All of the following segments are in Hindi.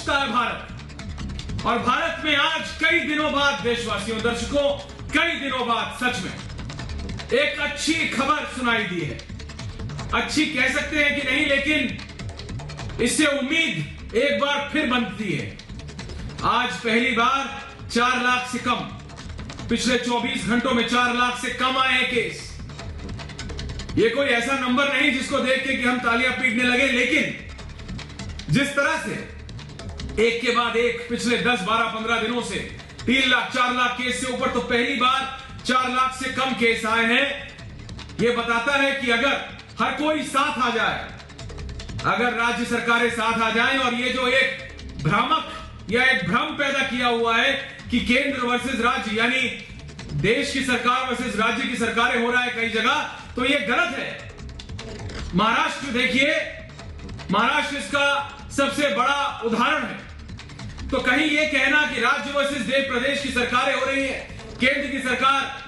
पूछता है भारत। और भारत में आज कई दिनों बाद देशवासियों, दर्शकों, कई दिनों बाद सच में एक अच्छी खबर सुनाई दी है। अच्छी कह सकते हैं कि नहीं, लेकिन इससे उम्मीद एक बार फिर बनती है। आज पहली बार 4 लाख से कम, पिछले 24 घंटों में 4 लाख से कम आए हैं केस। ये कोई ऐसा नंबर नहीं जिसको देख के कि हम तालियां पीटने लगे, लेकिन जिस तरह से एक के बाद एक पिछले 10, 12, 15 दिनों से 3 लाख, 4 लाख केस से ऊपर, तो पहली बार 4 लाख से कम केस आए हैं, यह बताता है कि अगर हर कोई साथ आ जाए, अगर राज्य सरकारें साथ आ जाएं, और ये जो एक भ्रामक या एक भ्रम पैदा किया हुआ है कि केंद्र वर्सेस राज्य, यानी देश की सरकार वर्सेस राज्य की सरकारें हो रहा है कई जगह, तो ये गलत है। महाराष्ट्र देखिए, महाराष्ट्र इसका सबसे बड़ा उदाहरण है। तो कहीं ये कहना कि राज्य वर्सेस देश, प्रदेश की सरकारें हो रही है, केंद्र की सरकार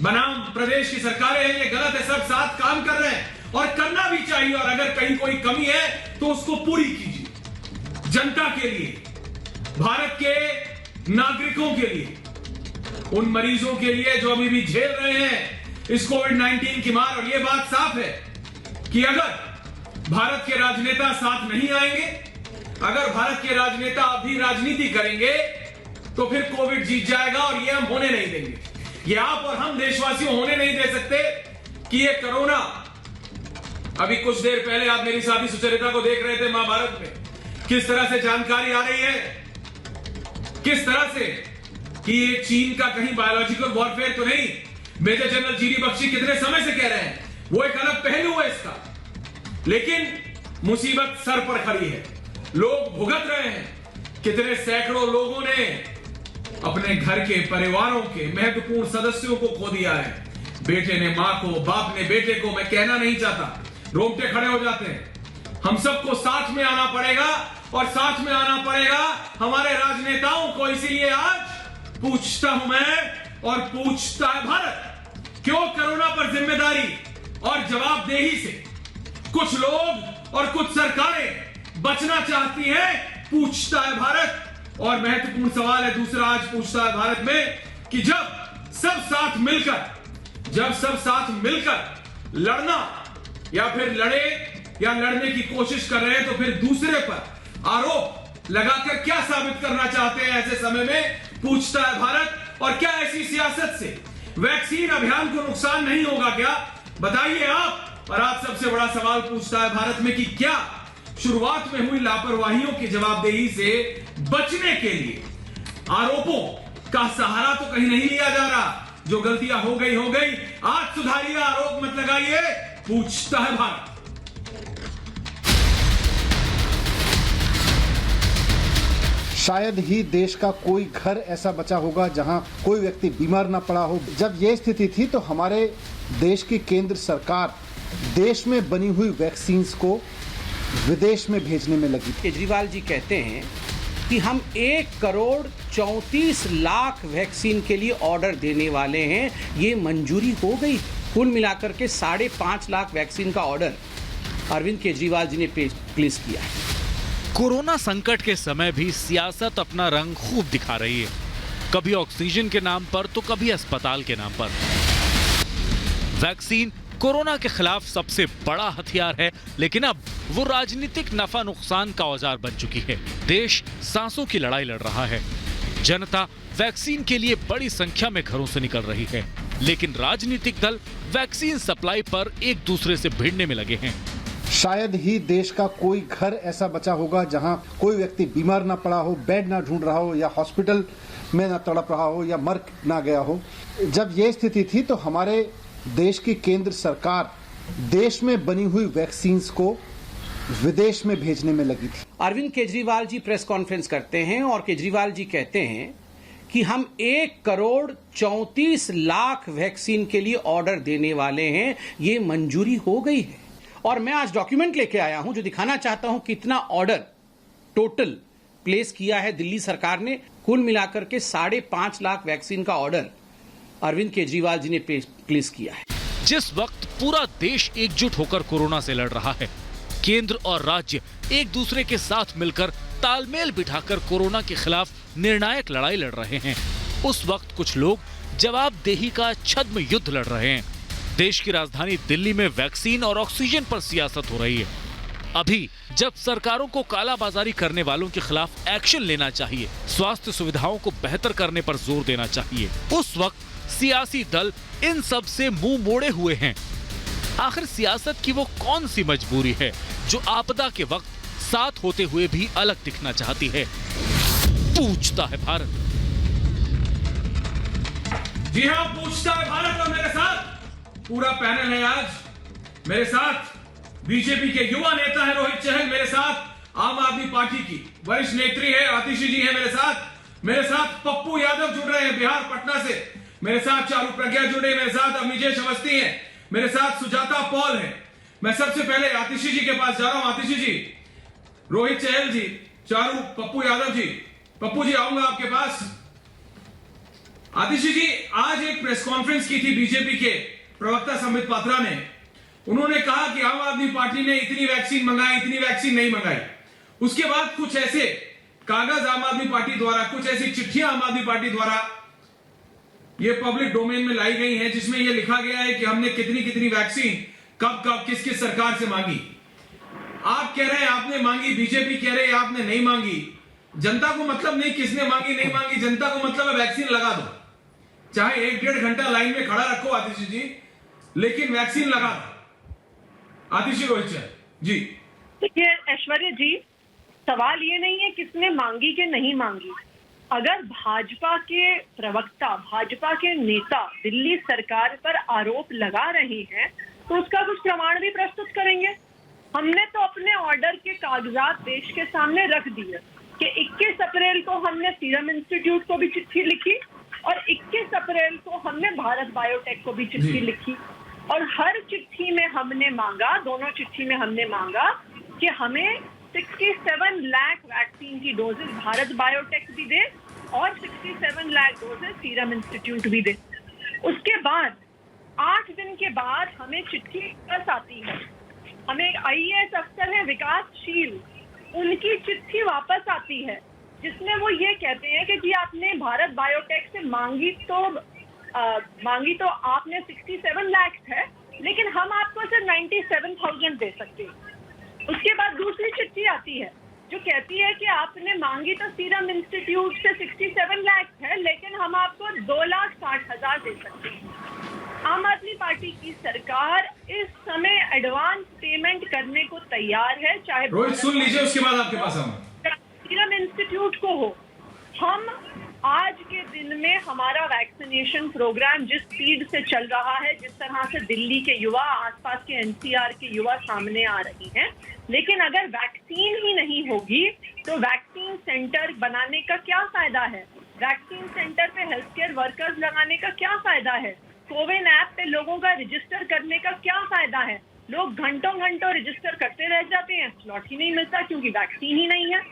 बनाम प्रदेश की सरकारें हैं, ये गलत है। सब साथ काम कर रहे हैं और करना भी चाहिए, और अगर कहीं कोई कमी है तो उसको पूरी कीजिए। जनता के लिए, भारत के नागरिकों के लिए, उन मरीजों के लिए जो अभी भी झेल रहे हैं इस कोविड-19 की मार। और यह बात साफ है कि अगर भारत के राजनेता साथ नहीं आएंगे, अगर भारत के राजनेता अभी राजनीति करेंगे, तो फिर कोविड जीत जाएगा, और यह हम होने नहीं देंगे। यह आप और हम देशवासियों होने नहीं दे सकते कि यह कोरोना, अभी कुछ देर पहले आप मेरी साथी सुचरिता को देख रहे थे महाभारत में, किस तरह से जानकारी आ रही है, किस तरह से कि ये चीन का कहीं बायोलॉजिकल वॉरफेयर तो नहीं। मेजर जनरल जीडी बख्शी कितने समय से कह रहे हैं, वो एक अलग पहलू है इसका, लेकिन मुसीबत सर पर खड़ी है, लोग भुगत रहे हैं। कितने सैकड़ों लोगों ने अपने घर के, परिवारों के महत्वपूर्ण सदस्यों को खो दिया है। बेटे ने मां को, बाप ने बेटे को, मैं कहना नहीं चाहता, रोंगटे खड़े हो जाते हैं। हम सबको साथ में आना पड़ेगा, और साथ में आना पड़ेगा हमारे राजनेताओं को। इसीलिए आज पूछता हूं मैं, और पूछता है भारत, क्यों कोरोना पर जिम्मेदारी और जवाबदेही से कुछ लोग और कुछ सरकारें बचना चाहती हैं? पूछता है भारत। और महत्वपूर्ण सवाल है दूसरा आज पूछता है भारत में, कि जब सब साथ मिलकर लड़ना, या फिर लड़े या लड़ने की कोशिश कर रहे हैं, तो फिर दूसरे पर आरोप लगाकर क्या साबित करना चाहते हैं ऐसे समय में? पूछता है भारत। और क्या ऐसी सियासत से वैक्सीन अभियान को नुकसान नहीं होगा क्या? बताइए आप। और आज सबसे बड़ा सवाल पूछता है भारत में कि क्या शुरुआत में हुई लापरवाहियों की जवाबदेही से बचने के लिए आरोपों का सहारा तो कहीं नहीं लिया जा रहा? जो गलतियां हो गई, आज सुधारिए, आरोप मत लगाइए। पूछता है भारत। शायद ही देश का कोई घर ऐसा बचा होगा जहां कोई व्यक्ति बीमार ना पड़ा हो। जब ये स्थिति थी तो हमारे देश की केंद्र सरकार देश में बनी हुई वैक्सीन्स को विदेश में भेजने में लगी। केजरीवाल जी कहते हैं कि हम 1,34,00,000 वैक्सीन के लिए ऑर्डर देने वाले हैं, ये मंजूरी हो गई। कुल मिलाकर के 5.5 लाख वैक्सीन का ऑर्डर अरविंद केजरीवाल जी ने प्लेस किया है। कोरोना संकट के समय भी सियासत अपना रंग खूब दिखा रही है, कभी ऑक्सीजन के नाम पर तो कभी अस्पताल के नाम पर। वैक्सीन कोरोना के खिलाफ सबसे बड़ा हथियार है, लेकिन अब वो राजनीतिक नफा नुकसान का औजार बन चुकी है। देश सांसों की लड़ाई लड़ रहा है, जनता वैक्सीन के लिए बड़ी संख्या में घरों से निकल रही है, लेकिन राजनीतिक दल वैक्सीन सप्लाई पर एक दूसरे से भिड़ने में लगे हैं। शायद ही देश का कोई घर ऐसा बचा होगा जहां कोई व्यक्ति बीमार ना पड़ा हो, बेड ना ढूंढ रहा हो, या हॉस्पिटल में ना तड़प रहा हो, या मर ना गया हो। जब ये स्थिति थी तो हमारे देश की केंद्र सरकार देश में बनी हुई वैक्सीन्स को विदेश में भेजने में लगी थी। अरविंद केजरीवाल जी प्रेस कॉन्फ्रेंस करते हैं और केजरीवाल जी कहते हैं कि हम 1,34,00,000 वैक्सीन के लिए ऑर्डर देने वाले हैं, ये मंजूरी हो गई है। और मैं आज डॉक्यूमेंट लेके आया हूं जो दिखाना चाहता हूं कितना ऑर्डर टोटल प्लेस किया है दिल्ली सरकार ने। कुल मिलाकर के 5.5 लाख वैक्सीन का ऑर्डर अरविंद केजरीवाल जी ने प्लेस किया है। जिस वक्त पूरा देश एकजुट होकर कोरोना से लड़ रहा है, केंद्र और राज्य एक दूसरे के साथ मिलकर तालमेल बिठाकर कोरोना के खिलाफ निर्णायक लड़ाई लड़ रहे हैं, उस वक्त कुछ लोग जवाबदेही का छद्म युद्ध लड़ रहे हैं। देश की राजधानी दिल्ली में वैक्सीन और ऑक्सीजन पर सियासत हो रही है। अभी जब सरकारों को कालाबाजारी करने वालों के खिलाफ एक्शन लेना चाहिए, स्वास्थ्य सुविधाओं को बेहतर करने पर जोर देना चाहिए, उस वक्त सियासी दल इन सब से मुंह मोड़े हुए हैं। आखिर सियासत की वो कौन सी मजबूरी है जो आपदा के वक्त साथ होते हुए भी अलग दिखना चाहती है? पूछता है भारत। जी हां, पूछता है भारत। और मेरे साथ पूरा पैनल है आज। मेरे साथ बीजेपी के युवा नेता है रोहित चहल, मेरे साथ आम आदमी पार्टी की वरिष्ठ नेत्री है आतिशी जी है मेरे साथ पप्पू यादव जुड़ रहे हैं बिहार पटना से, मेरे साथ चारू प्रज्ञा जुड़े, मेरे साथ अमिजेश अवस्थी हैं, मेरे साथ सुजाता पॉल है। मैं सबसे पहले आतिशी जी के पास जा रहा हूं। आतिशी जी, रोहित चहल जी, चारू, पप्पू यादव जी, पप्पू जी आऊंगा आपके पास। आतिशी जी, आज एक प्रेस कॉन्फ्रेंस की थी बीजेपी के प्रवक्ता संबित पात्रा ने। उन्होंने कहा कि आम आदमी पार्टी ने इतनी वैक्सीन मंगाई, इतनी वैक्सीन नहीं मंगाई। उसके बाद कुछ ऐसे कागज आम आदमी पार्टी द्वारा, कुछ ऐसी चिट्ठियां आम आदमी पार्टी द्वारा ये पब्लिक डोमेन में लाई गई हैं जिसमें यह लिखा गया है कि हमने कितनी कितनी वैक्सीन कब कब किस किस सरकार से मांगी। आप कह रहे हैं आपने मांगी, बीजेपी कह रहे हैं आपने नहीं मांगी। जनता को मतलब नहीं किसने मांगी नहीं मांगी, जनता को मतलब है वैक्सीन लगा दो, चाहे 1-1.5 घंटा लाइन में खड़ा रखो आतिशी जी, लेकिन वैक्सीन लगा दो। आतिशी रोहित जी। देखिए ऐश्वर्या जी, सवाल ये नहीं है किसने मांगी कि नहीं मांगी। अगर भाजपा के प्रवक्ता, भाजपा के नेता दिल्ली सरकार पर आरोप लगा रहे हैं तो उसका कुछ प्रमाण भी प्रस्तुत करेंगे। हमने तो अपने ऑर्डर के कागजात देश के सामने रख दिए कि 21 अप्रैल को हमने सीरम इंस्टीट्यूट को भी चिट्ठी लिखी और 21 अप्रैल को हमने भारत बायोटेक को भी चिट्ठी लिखी, और हर चिट्ठी में हमने मांगा, दोनों चिट्ठी में हमने मांगा कि हमें 67 लाख वैक्सीन की डोजेस भारत बायोटेक भी दे और 67 लाख डोजेस सीरम इंस्टीट्यूट भी दे। उसके बाद 8 दिन के बाद हमें चिट्ठी वापस आती है। हमें IAS अफसर है विकासशील, उनकी चिट्ठी वापस आती है जिसमें वो ये कहते हैं कि जी आपने भारत बायोटेक से मांगी तो आपने 67 लाख है, लेकिन हम आपको सिर्फ 97,000 दे सकते हैं। उसके बाद दूसरी चिट्ठी आती है जो कहती है कि आपने मांगी तो सीरम इंस्टीट्यूट से 67 लाख है, लेकिन हम आपको 2,60,000 दे सकते हैं। आम आदमी पार्टी की सरकार इस समय एडवांस पेमेंट करने को तैयार है, चाहे रोहित सुन लीजिए, उसके बाद आपके पास आऊंगा। सीरम इंस्टीट्यूट को हो। हम आज के दिन में हमारा वैक्सीनेशन प्रोग्राम जिस स्पीड से चल रहा है, जिस तरह से दिल्ली के युवा, आसपास के NCR के युवा सामने आ रही हैं, लेकिन अगर वैक्सीन ही नहीं होगी तो वैक्सीन सेंटर बनाने का क्या फायदा है? वैक्सीन सेंटर पे हेल्थ केयर वर्कर्स लगाने का क्या फायदा है? कोविन ऐप पे लोगों का रजिस्टर करने का क्या फायदा है? लोग घंटों घंटों रजिस्टर करते रह जाते हैं, स्लॉट ही नहीं मिलता क्योंकि वैक्सीन ही नहीं है।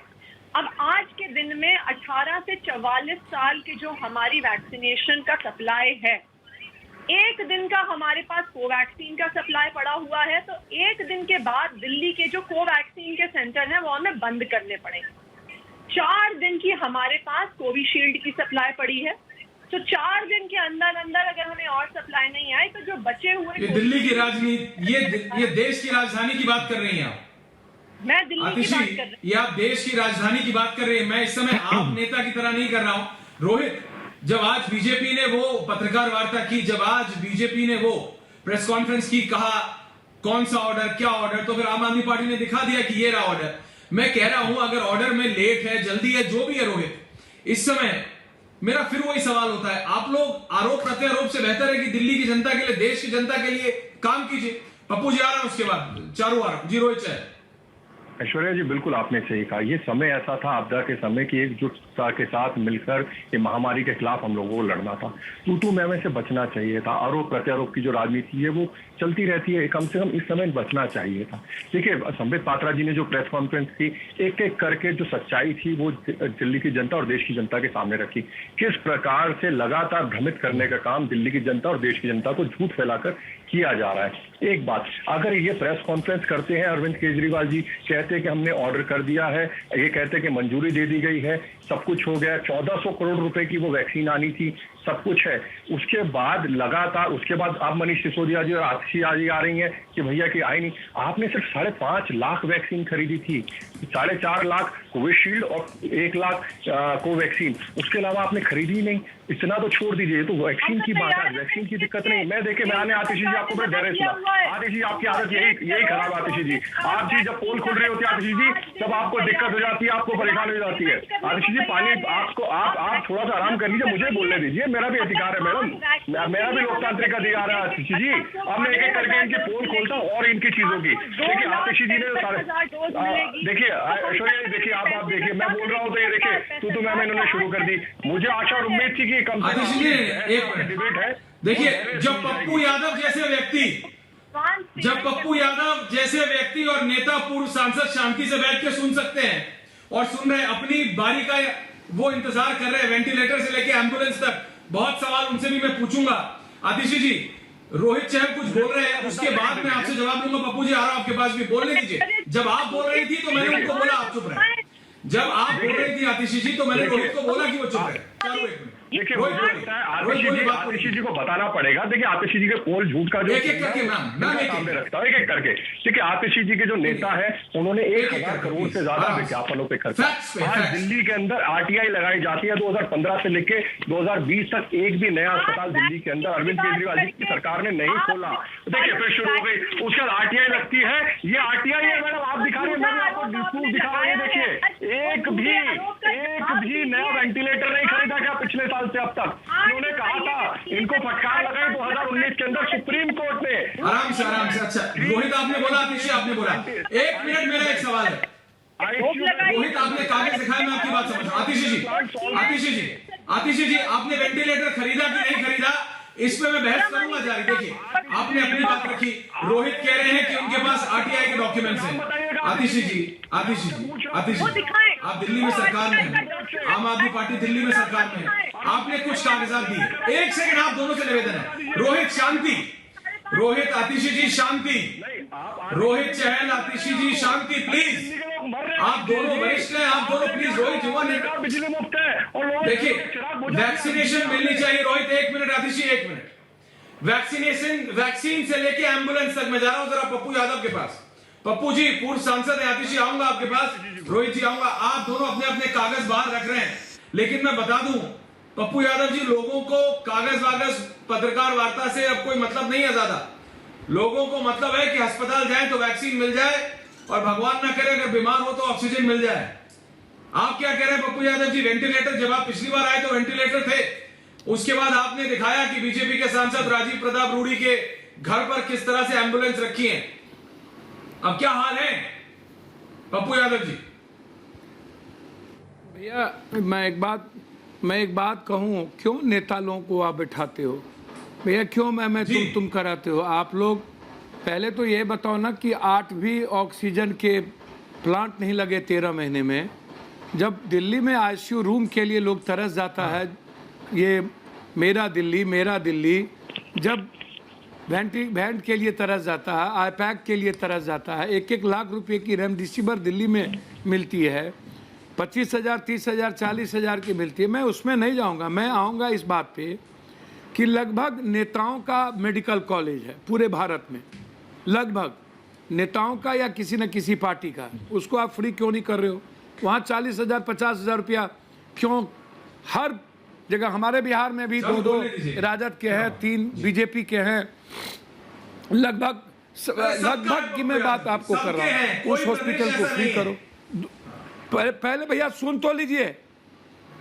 अब आज के दिन में 18 से 44 साल के जो हमारी वैक्सीनेशन का सप्लाई है, एक दिन का हमारे पास कोवैक्सीन का सप्लाई पड़ा हुआ है, तो एक दिन के बाद दिल्ली के जो कोवैक्सीन के सेंटर हैं वो हमें बंद करने पड़ेंगे। 4 दिन की हमारे पास कोविशील्ड की सप्लाई पड़ी है, तो 4 दिन के अंदर अंदर अगर हमें और सप्लाई नहीं आई तो जो बचे हुए ये दिल्ली की राजनीति, ये देश की राजधानी की बात कर रही हैं आप। मैं दिल्ली की बात कर रही हूँ। ये आप देश की राजधानी की बात कर रहे हैं, मैं इस समय आप नेता की तरह नहीं कर रहा हूं। रोहित, जब आज बीजेपी ने वो पत्रकार वार्ता की, जब आज बीजेपी ने वो प्रेस कॉन्फ्रेंस की, कहा कौन सा ऑर्डर, क्या ऑर्डर, तो फिर आम आदमी पार्टी ने दिखा दिया कि ये रहा ऑर्डर। मैं कह रहा हूं अगर ऑर्डर में लेट है, जल्दी है, जो भी है रोहित, इस समय मेरा फिर वही सवाल होता है, आप लोग आरोप प्रत्यारोप से बेहतर है कि दिल्ली की जनता के लिए, देश की जनता के लिए काम कीजिए। पप्पू जी आ रहा है, उसके बाद चारू आ रहा हूं। जी रोहित है। ऐश्वर्या जी, बिल्कुल आपने सही कहा। ये समय ऐसा था आपदा के समय की एकजुटता के साथ मिलकर ये महामारी के खिलाफ हम लोगों को लड़ना था। तू मैं से बचना चाहिए था। आरोप प्रत्यारोप की जो राजनीति है वो चलती रहती है, कम से कम इस समय बचना चाहिए था। देखिए, संबित पात्रा जी ने जो प्रेस कॉन्फ्रेंस की, एक एक करके जो सच्चाई थी वो दिल्ली की जनता और देश की जनता के सामने रखी। किस प्रकार से लगातार भ्रमित करने का काम दिल्ली की जनता और देश की जनता को झूठ फैलाकर किया जा रहा है। एक बात, अगर ये प्रेस कॉन्फ्रेंस करते हैं अरविंद केजरीवाल जी, कहते हैं कि हमने ऑर्डर कर दिया है, ये कहते हैं कि मंजूरी दे दी गई है, सब कुछ हो गया, 1400 करोड़ रुपए की वो वैक्सीन आनी थी, सब कुछ है, उसके बाद लगातार उसके बाद अब मनीष सिसोदिया जी और आतिशी जी आ रही हैं कि भैया कि आई नहीं। आपने सिर्फ 5.5 लाख वैक्सीन खरीदी थी, 4.5 लाख कोविशील्ड और 1 लाख कोवैक्सीन, उसके अलावा आपने खरीदी ही नहीं। इतना तो छोड़ दीजिए, तो वैक्सीन की बात है, वैक्सीन की दिक्कत नहीं। मैं देखिए, मैं आने आतिशी जी आपको बड़े धैर्य सुना, आतिशी जी आपकी आदत यही खराब है। आतिशी जी, आप जी जब पोल खुल रही होती है आतिशी जी, तब आपको दिक्कत हो जाती है, आपको परेशानी हो जाती है। आतिशी जी पानी आपको आप थोड़ा सा आराम कर लीजिए, मुझे बोलने दीजिए, मेरा भी अधिकार है मैडम, मेरा भी लोकतांत्रिक अधिकार है। आतिशी जी, अब मैं एक एक करके इनकी पोल खोलता हूँ और इनकी चीजों की। देखिए आतिशी जी ने देखिए ऐश्वर्या, देखिए आप देखिए, मैं बोल रहा हूँ तो ये देखिए तो मैं इन्होंने शुरू कर दी। मुझे आशा और उम्मीद थी कि कम से कम एक डिबेट है। देखिए, जब पप्पू यादव जैसे व्यक्ति और नेता पूर्व सांसद शांति से बैठ के सुन सकते हैं और सुन रहे, अपनी बारी का वो इंतजार कर रहे हैं, वेंटिलेटर से लेके एम्बुलेंस तक। बहुत सवाल उनसे भी मैं पूछूंगा। आतिशी जी, रोहित चहल कुछ बोल रहे हैं, उसके बाद मैं आपसे जवाब दूंगा। पप्पू जी आ रहा हूं आपके पास भी, बोलने दीजिए। जब आप बोल रही थी तो मैंने उनको बोला आप चुप रहे। जब आप बोल रही थी आतिशी जी, तो मैंने रोहित को बोला कि वो चुप रहे। चलो एक मिनट, देखिए मुझे लगता है आतिशी जी को बताना पड़ेगा। देखिए आतिशी जी के पोल झूठ का जो एक एक करके सामने रखता है, एक एक करके। देखिए आतिशी जी के जो नेता है, उन्होंने 1000 करोड़ से ज्यादा विज्ञापनों पे खर्चा। आज दिल्ली के अंदर आरटीआई लगाई जाती है 2015 से लेके 2020 तक, एक भी नया अस्पताल दिल्ली के अंदर अरविंद केजरीवाल जी की सरकार ने नहीं खोला। देखिए फिर शुरू हो गई, उसके बाद आरटीआई लगती है। ये आरटीआई है मैडम, आप दिखा रहे हैं, मैं आपको दिखा रहा हूं। देखिए एक भी नया वेंटिलेटर नहीं खरीदा क्या पिछले साल से अब तक? इन्होंने कहा था, इनको फटकार लगाई 2019 के अंदर सुप्रीम कोर्ट ने। आराम से। अच्छा रोहित आपने बोला, आतिशी आपने बोला, 1 मिनट, मेरा एक सवाल है। रोहित आपने कागज दिखाया, मैं आपकी बात समझ। आतिशी जी आपने वेंटिलेटर खरीदा कि नहीं खरीदा, इस पे मैं बहस करूंगा जारी। देखिए आपने अपनी बात रखी, रोहित कह रहे हैं कि उनके पास आरटीआई के डॉक्यूमेंट्स हैं। आतिशी जी आप दिल्ली में सरकार में हैं, आम आदमी पार्टी दिल्ली में सरकार में है, आपने कुछ कागजात दिए। एक सेकंड, आप दोनों से निवेदन है। रोहित शांति, रोहित आतिशी जी शांति, रोहित चहल आतिशी जी शांति प्लीज। आप दोनों वरिष्ठ हैं, आप दोनों प्लीज। रोहित युवा नेता, बिजली मुफ्त है। देखिए वैक्सीनेशन मिलनी चाहिए। रोहित 1 मिनट, आतिशी 1 मिनट। वैक्सीन से लेके एम्बुलेंस तक मैं जा रहा हूं जरा पप्पू यादव के पास। पप्पू जी पूर्व सांसद है, आतिशी आऊंगा आपके पास, रोहित जी आऊंगा। आप दोनों अपने अपने कागज बाहर रख रहे हैं, लेकिन मैं बता दूं पप्पू यादव जी, लोगों को कागज वागज पत्रकार वार्ता से अब कोई मतलब नहीं है ज्यादा। लोगों को मतलब है कि अस्पताल जाए तो वैक्सीन मिल जाए, और भगवान ना करे अगर बीमार हो तो ऑक्सीजन मिल जाए। आप क्या कह रहे हैं पप्पू यादव जी? वेंटिलेटर, जब आप पिछली बार आए तो वेंटिलेटर थे, उसके बाद आपने दिखाया कि बीजेपी के सांसद राजीव प्रताप रूडी के घर पर किस तरह से एम्बुलेंस रखी है। अब क्या हाल है पप्पू यादव जी? भैया मैं एक बात कहूं, क्यों नेता लोगों को आप बैठाते हो भैया? क्यों मैं तुम कराते हो? आप लोग पहले तो ये बताओ ना कि 8 भी ऑक्सीजन के प्लांट नहीं लगे 13 महीने में। जब दिल्ली में आईसीयू रूम के लिए लोग तरस जाता है, ये मेरा दिल्ली, जब वेंट के लिए तरस जाता है, आईपैक के लिए तरस जाता है, 1-1 लाख रुपए की रेमडेसिविर दिल्ली में मिलती है, 25,000, 30,000, 40,000 की मिलती है। मैं उसमें नहीं जाऊंगा, मैं आऊंगा इस बात पे कि लगभग नेताओं का मेडिकल कॉलेज है पूरे भारत में, लगभग नेताओं का या किसी न किसी पार्टी का, उसको आप फ्री क्यों नहीं कर रहे हो? वहाँ 40,000, 50,000 रुपया क्यों? हर जगह, हमारे बिहार में भी 2 राजद के हैं, 3 बीजेपी के हैं, लगभग की मैं बात आपको कर रहा हूँ। उस हॉस्पिटल को फ्री करो। पहले भैया सुन तो लीजिए,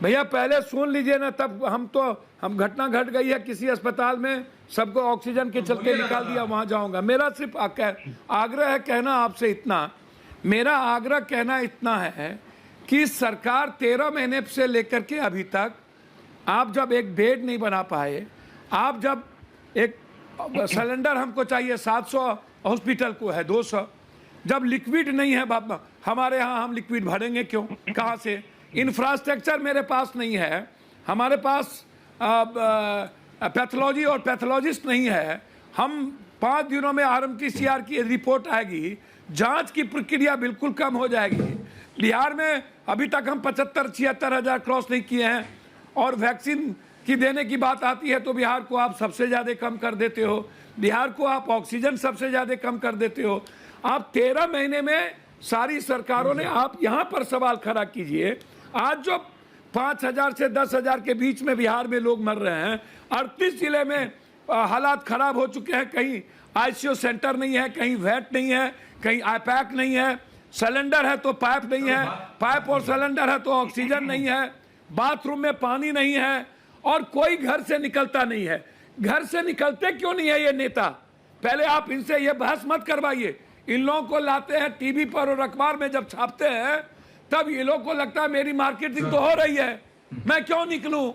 भैया पहले सुन लीजिए ना, तब हम घटना घट गई है किसी अस्पताल में, सबको ऑक्सीजन के चलते निकाल दिया, वहां जाऊंगा। मेरा सिर्फ आग्रह है, कहना आपसे इतना, मेरा आग्रह कहना इतना है कि सरकार 13 महीने से लेकर के अभी तक आप जब एक बेड नहीं बना पाए, आप जब एक सिलेंडर हमको चाहिए 700, हॉस्पिटल को है 200, जब लिक्विड नहीं है बाबा हमारे यहाँ, हम लिक्विड भरेंगे क्यों? कहाँ से? इंफ्रास्ट्रक्चर मेरे पास नहीं है, हमारे पास पैथोलॉजी और पैथोलॉजिस्ट नहीं है, हम 5 दिनों में RMTCR की रिपोर्ट आएगी, जांच की प्रक्रिया बिल्कुल कम हो जाएगी। बिहार में अभी तक हम 75-76 हजार क्रॉस नहीं किए हैं, और वैक्सीन की देने की बात आती है तो बिहार को आप सबसे ज़्यादा कम कर देते हो, बिहार को आप ऑक्सीजन सबसे ज़्यादा कम कर देते हो। आप 13 महीने में सारी सरकारों ने, आप यहाँ पर सवाल खड़ा कीजिए, आज जो 5,000 से 10,000 के बीच में बिहार में लोग मर रहे हैं, 38 जिले में हालात खराब हो चुके हैं, कहीं ICU सेंटर नहीं है, कहीं वेट नहीं है, कहीं IPAC नहीं है, सिलेंडर है तो पाइप नहीं है, पाइप और सिलेंडर है तो ऑक्सीजन नहीं है, बाथरूम में पानी नहीं है, और कोई घर से निकलता नहीं है। घर से निकलते क्यों नहीं है ये नेता? पहले आप इनसे ये बहस मत करवाइए। इन लोगों को लाते हैं टीवी पर और अखबार में जब छापते हैं, तब ये लोग को लगता है मेरी मार्केटिंग तो हो रही है, मैं क्यों निकलूं,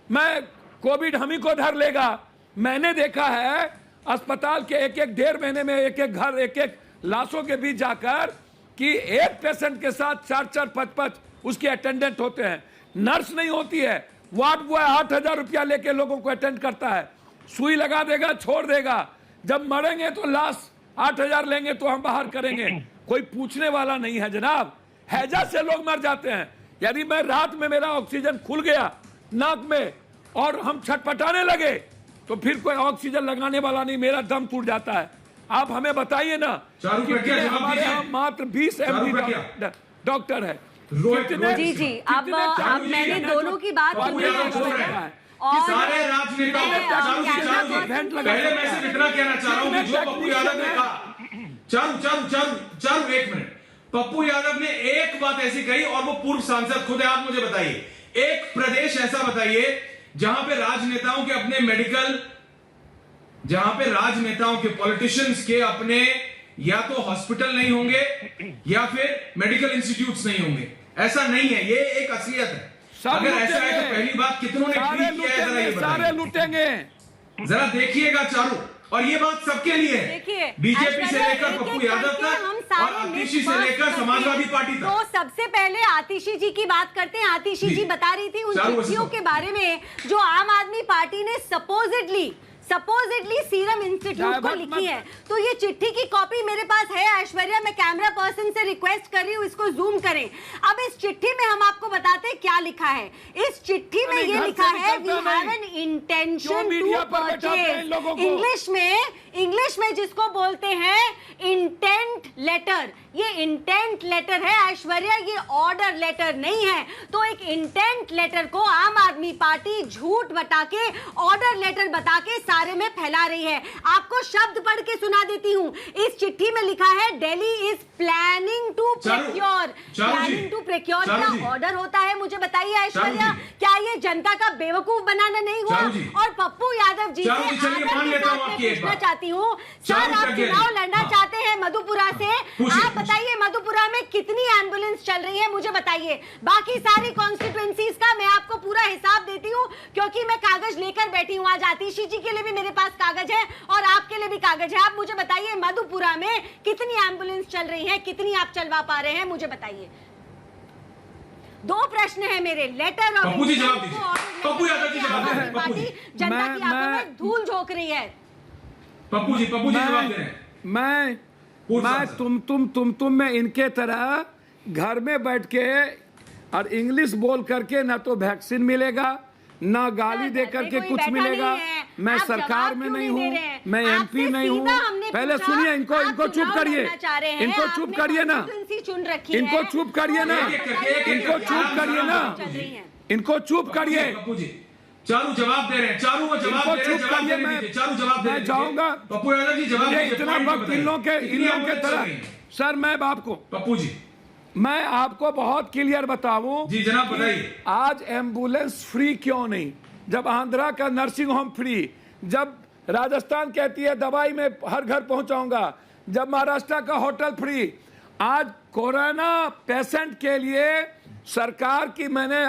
मैं कोविड हम ही को धर लेगा। मैंने देखा है अस्पताल के एक 1.5 महीने में एक घर, एक लाशों के बीच जाकर कि एक पेशेंट के साथ 4-4, 5-5 उसके अटेंडेंट होते हैं, नर्स नहीं होती है, वार्ड बॉय 8,000 रुपया लेके लोगों को अटेंड करता है, सुई लगा देगा, छोड़ देगा, जब मरेंगे तो लाश 8,000 लेंगे तो हम बाहर करेंगे, कोई पूछने वाला नहीं है जनाब। हैजा से लोग मर जाते हैं। यदि मैं रात में मेरा ऑक्सीजन खुल गया नाक में और हम छटपटाने लगे तो फिर कोई ऑक्सीजन लगाने वाला नहीं, मेरा दम टूट जाता है। आप हमें बताइए ना, हमारे यहाँ मात्र 20 MD डॉक्टर है। जी अब मैंने दोनों की बात सारे राजनेता, पहले मैं सिर्फ इतना कहना चाह रहा हूं कि जो पप्पू यादव ने कहा, चारू 1 मिनट, पप्पू यादव ने एक बात ऐसी कही और वो पूर्व सांसद खुद है। आप मुझे बताइए, एक प्रदेश ऐसा बताइए जहां पे राजनेताओं के अपने मेडिकल, जहां पे राजनेताओं के, पॉलिटिशियंस के अपने या तो हॉस्पिटल नहीं होंगे या फिर मेडिकल इंस्टीट्यूट्स नहीं होंगे। ऐसा नहीं है, ये एक असलियत है। अगर ऐसा है तो पहली बात कितनों ने ट्वीट किया है, जरा ये सारे लूटेंगे, जरा देखिएगा चारू। और ये बात सबके लिए है, बीजेपी से लेकर पप्पू यादव तक और आतिशी से लेकर समाजवादी पार्टी तक। तो सबसे पहले आतिशी जी की बात करते हैं। आतिशी जी बता रही थी उन चिट्ठियों के बारे में जो आम आदमी पार्टी ने सपोजिटली सीरम इंस्टीट्यूट को लिखी है। तो ये चिट्ठी की कॉपी मेरे पास है ऐश्वर्या, मैं कैमरा पर्सन से रिक्वेस्ट कर रही हूँ इसको जूम करें। अब इस चिट्ठी में हम आपको बताते हैं क्या लिखा है। इस चिट्ठी में ये लिखा है, we have an intention to purchase. English में जिसको बोलते हैं इंटेंट लेटर, ये इंटेंट लेटर है ऐश्वर्या, ये ऑर्डर लेटर नहीं है। तो एक इंटेंट लेटर को आम आदमी पार्टी झूठ बता के, ऑर्डर लेटर बता के सारे में फैला रही है। आपको शब्द पढ़ के सुना देती हूं। इस चिट्ठी में लिखा है, Delhi is planning to procure. Planning to procure का ऑर्डर होता है, मुझे बताइए ऐश्वर्या, क्या ये जनता का बेवकूफ बनाना नहीं हुआ? और पप्पू यादव जी से पूछना चाहती हूँ, सर आप चुनाव लड़ना चाहते हैं मधुपुरा से, आप बताइए मधुपुरा में कितनी एम्बुलेंस चल रही है, मुझे बताइए। बाकी सारी कॉन्स्टिट्यूएंसीज का मैं आपको पूरा हिसाब देती हूँ क्योंकि मैं कागज लेकर बैठी हूँ। आज आतिशी जी के लिए भी मेरे पास कागज है और आपके लिए भी कागज है। आप मुझे बताइए मधुपुरा में कितनी एम्बुलेंस चल रही है, कितनी आप चलवा पा रहे हैं, मुझे बताइए। 2 प्रश्न है मेरे, लेटर और पप्पू जी जवाब दीजिए। पप्पू यादव जी जवाब दे, पप्पू जी जनता की आंखों में धूल झोंक रही है। पप्पू जी जवाब दे रहे हैं। मैं तुम में इनके तरह घर में बैठ के और इंग्लिश बोल करके ना तो वैक्सीन मिलेगा ना गाली दे करके कुछ मिलेगा। मैं सरकार में नहीं हूँ, मैं MP नहीं हूँ। पहले सुनिए, इनको चुप करिए, इनको चुप करिए ना, इनको चुप करिए ना, इनको चुप करिए ना, इनको चुप करिए। चारू जवाब दे रहे हैं, चारू वो जवाब दे रहे हैं, जवाब देने दीजिए। चारू जवाब दे, मैं जाऊंगा। पप्पू यादव जी जवाब दीजिए। इतना वक्त इन लोगों के तरह, सर मैं आपको, पप्पू जी मैं आपको बहुत क्लियर बताऊं जी, जनाब बताइए। आज एम्बुलेंस फ्री क्यों नहीं? जब आंध्रा का नर्सिंग होम फ्री, जब राजस्थान कहती है दवाई में हर घर पहुंचाऊंगा, जब महाराष्ट्र का होटल फ्री, आज कोरोना पेशेंट के लिए सरकार की, मैंने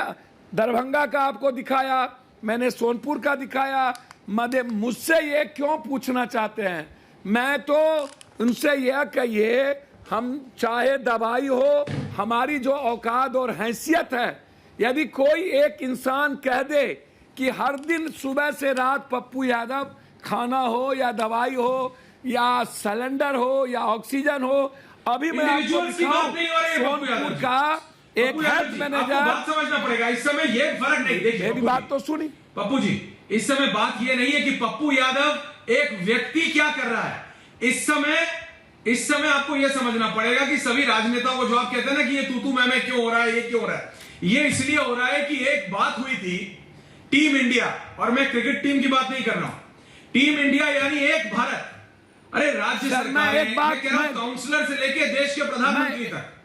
दरभंगा का आपको दिखाया, मैंने सोनपुर का दिखाया। मुझसे ये क्यों पूछना चाहते हैं? मैं तो उनसे यह कहिए, हम चाहे दवाई हो, हमारी जो औकात और हैसियत है, यदि कोई एक इंसान कह दे कि हर दिन सुबह से रात पप्पू यादव खाना हो या दवाई हो या सिलेंडर हो या ऑक्सीजन हो, अभी मैं आपको इंडिविजुअल्स की बात नहीं हो रही है पप्पू सोनपुर यादव जी। का एक पप्पू यादव हेल्थ जी, मैनेजर, आपको बात समझना पड़ेगा इस समय, ये फर्क नहीं। देखिए मेरी पप्पू बात जी, तो सुनी। पप्पू जी इस समय बात ये नहीं है कि पप्पू यादव एक व्यक्ति क्या कर रहा है। इस समय आपको यह समझना पड़ेगा कि सभी राजनेताओं को जो आप कहते हैं ना कि ये तू मैं क्यों हो रहा है, ये क्यों हो रहा है, ये इसलिए हो रहा है कि एक बात हुई थी टीम इंडिया, और मैं क्रिकेट टीम की बात नहीं कर रहा हूं, टीम इंडिया यानी एक भारत। अरे राज्य सरकार, एक बात काउंसलर से लेके देश के प्रधानमंत्री तक,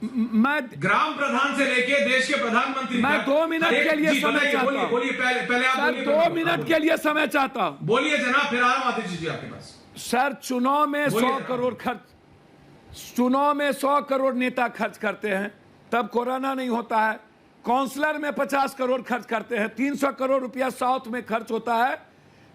मैं ग्राम प्रधान से लेके देश के प्रधानमंत्री मैं तक, 2 मिनट के लिए समय चाहता हूं। बोलिए पहले आप सर बोलिए, 2 मिनट के लिए समय चाहता हूं। बोलिए जनाब, फिर आराम आतिश जी आपके पास। सर चुनाव में 100 करोड़ खर्च, चुनाव में 100 करोड़ नेता खर्च करते हैं, तब कोरोना नहीं होता है। काउंसलर में 50 करोड़ खर्च करते हैं, 300 करोड़ रुपया साउथ में खर्च होता है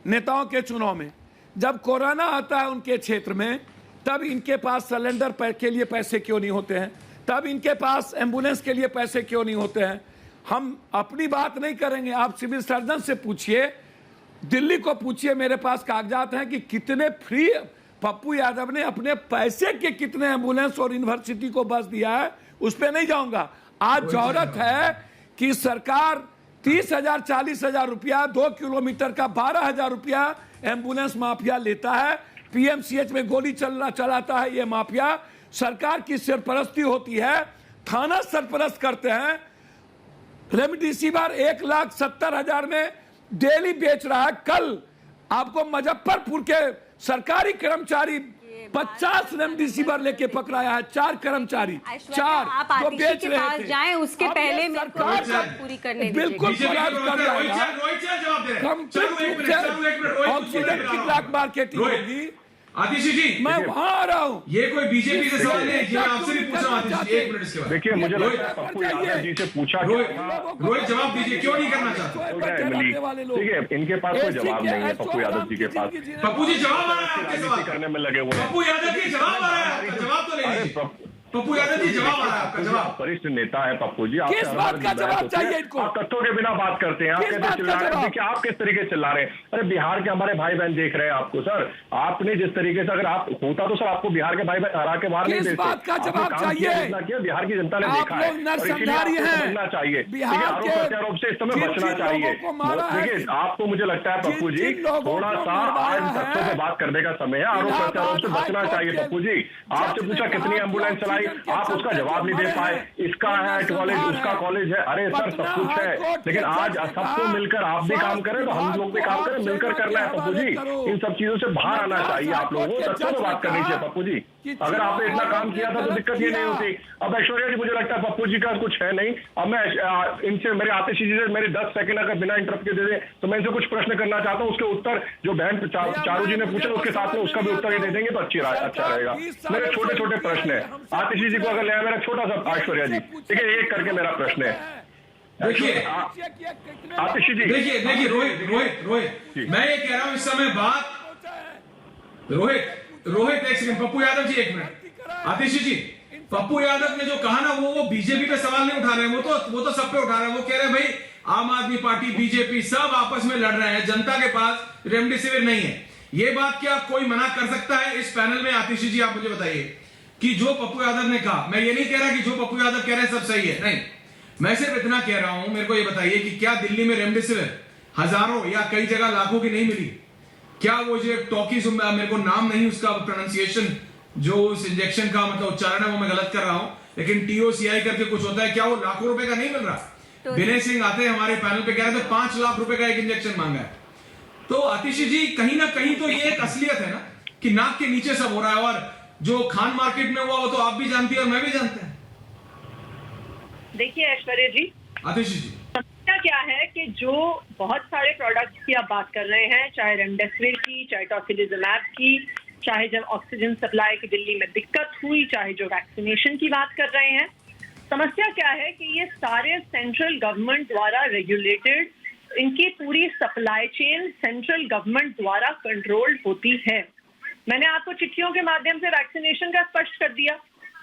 नेताओं के चुनाव में। जब कोरोना आता है उनके क्षेत्र में, तब इनके पास सिलेंडर के लिए पैसे क्यों नहीं होते हैं, तब इनके पास एम्बुलेंस के लिए पैसे क्यों नहीं होते हैं। हम अपनी बात नहीं करेंगे, आप सिविल सर्जन से पूछिए, दिल्ली को पूछिए, मेरे पास कागजात हैं कि कितने फ्री पप्पू यादव ने अपने पैसे के कितने एम्बुलेंस और यूनिवर्सिटी को बस दिया है, उस पर नहीं जाऊंगा। आज जरूरत है कि सरकार 30,000 40,000 रुपया 2 किलोमीटर का 12,000 रुपया एम्बुलेंस माफिया लेता है, पीएमसीएच में गोली चलाता है ये माफिया। सरकार की सरपरस्ती होती है, थाना सरपरस्त करते हैं। रेमडेसिविर 1,70,000 में डेली बेच रहा है। कल आपको मुजफ्फरपुर के सरकारी कर्मचारी 50 रेमडेसिविर लेके पकड़ाया है, 4 कर्मचारी, 4 आप जो बेच रहे थे। जाएं उसके अब ये पहले मेरे को सरकार बात पूरी करने दीजिए। बिल्कुल खराब कर रहा है। ऑक्सीजन की ब्लैक मार्केटिंग होगी। आतिश जी मैं वहां आ रहा हूँ। ये कोई बीजेपी से सवाल नहीं है, ये मैं आपसे भी पूछ रहा हूँ आतिश जी, 1 मिनट इसके बाद। देखिए मुझे लगता है पप्पू यादव जी से पूछा रोहित जवाब दीजिए, क्यों नहीं करना चाहते? ठीक है, इनके पास कोई जवाब नहीं है पप्पू यादव जी के पास। पप्पू जी जवाब आ रहा है आपके सवाल करने में लगे हुए हैं। पप्पू यादव जी जवाब आ रहा है आपका, जवाब तो ले लीजिए। पप्पू यादव जी जवाब आ रहा है आपका, जवाब। वरिष्ठ नेता है पप्पू जी, किस बात का जवाब चाहिए इनको? आप तथ्यों के बिना बात करते हैं, आप कहते हैं चिल्ला रहे हैं। देखिए आप किस तरीके से चिल्ला रहे हैं। अरे बिहार के हमारे भाई बहन देख रहे हैं आपको सर, आपने जिस तरीके से, अगर आप होता तो सर आपको बिहार के भाई बहन हरा के बाहर नहीं किस देते। बात का जवाब चाहिए? बिहार की जनता ने आप देखा है, लोग नरसंहारी हैं। समझना चाहिए। बिहार के आरोप प्रत्यारोप से इस समय बचना चाहिए। देखिए आपको मुझे लगता है पप्पू जी थोड़ा सा आज तथ्यों पे बात करने का समय है, आरोप प्रत्यारोप से बचना चाहिए। पप्पू जी आपसे पूछा कितनी एम्बुलेंस चलाई, आप उसका जवाब नहीं दे पाए। इसका है कॉलेज, उसका कॉलेज है, अरे सर सब कुछ है, लेकिन आज सबको मिलकर आप भी काम करें तो हम लोग भी काम करें, मिलकर करना है पप्पू जी। इन सब चीजों से बाहर आना चाहिए आप लोगों को, तथ्यों में बात करनी चाहिए पप्पू जी। अगर आपने इतना काम किया था तो दिक्कत ये नहीं होती। अब ऐश्वर्या जी मुझे लगता है पप्पू जी का कुछ है नहीं। अब मैं इनसे, मेरे आतिश जी से मेरे 10 सेकंड अगर बिना इंटरप्ट के दे दे तो मैं इनसे कुछ प्रश्न करना चाहता हूँ, उसके उत्तर जो बहन चारू जी ने पूछा उसके साथ में उसका भी उत्तर दे देंगे तो अच्छा रहेगा। मेरे छोटे छोटे प्रश्न है आतिश जी को अगर ले, मेरा छोटा सा, ऐश्वर्या जी ठीक है, एक करके मेरा प्रश्न है। देखिए आतिश जी देखिए रोहित मैं ये कह रहा हूं इस समय बात, रोहित एक सेकंड, पप्पू यादव जी 1 मिनट। आतिश जी पप्पू यादव ने जो कहा ना वो बीजेपी पे सवाल नहीं उठा रहे हैं, वो तो सब पे उठा रहे हैं। वो कह रहे हैं भाई आम आदमी पार्टी बीजेपी सब आपस में लड़ रहे हैं, जनता के पास रेमडेसिविर नहीं है। ये बात क्या कोई मना कर सकता है इस पैनल में? आतिश जी आप मुझे बताइए कि जो पप्पू यादव ने कहा, मैं ये नहीं कह रहा कि जो पप्पू यादव कह रहे हैं सब सही है, नहीं, मैं सिर्फ इतना कह रहा हूं, मेरे को ये बताइए कि क्या दिल्ली में रेमडेसिविर हजारों या कई जगह लाखों की नहीं मिली? क्या वो जो टॉकीज, मेरे को नाम नहीं उसका प्रोनाउंसिएशन, जो उस इंजेक्शन का मतलब उच्चारण है वो मैं गलत कर रहा हूं, लेकिन TOCI करके कुछ होता है, क्या वो लाखों रुपए का नहीं मिल रहा? विनय सिंह आते हैं हमारे पैनल पे, कह रहे थे 5 लाख रुपए का एक इंजेक्शन मांगा है। तो आतिश जी कहीं ना कहीं तो ये एक असलियत है ना कि नाक के नीचे सब हो रहा है, और जो खान मार्केट में हुआ वो तो आप भी जानती है और मैं भी जानते हैं। देखिए ऐश्वर्या जी, आतिश जी समस्या क्या है कि जो बहुत सारे प्रोडक्ट्स की आप बात कर रहे हैं, चाहे रेमडेसिविर की, चाहे टोसिलिजुमैब की, चाहे जब ऑक्सीजन सप्लाई की दिल्ली में दिक्कत हुई, चाहे जो वैक्सीनेशन की बात कर रहे हैं, समस्या क्या है कि ये सारे सेंट्रल गवर्नमेंट द्वारा रेगुलेटेड, इनकी पूरी सप्लाई चेन सेंट्रल गवर्नमेंट द्वारा कंट्रोल्ड होती है। मैंने आपको चिट्ठियों के माध्यम से वैक्सीनेशन का स्पष्ट कर दिया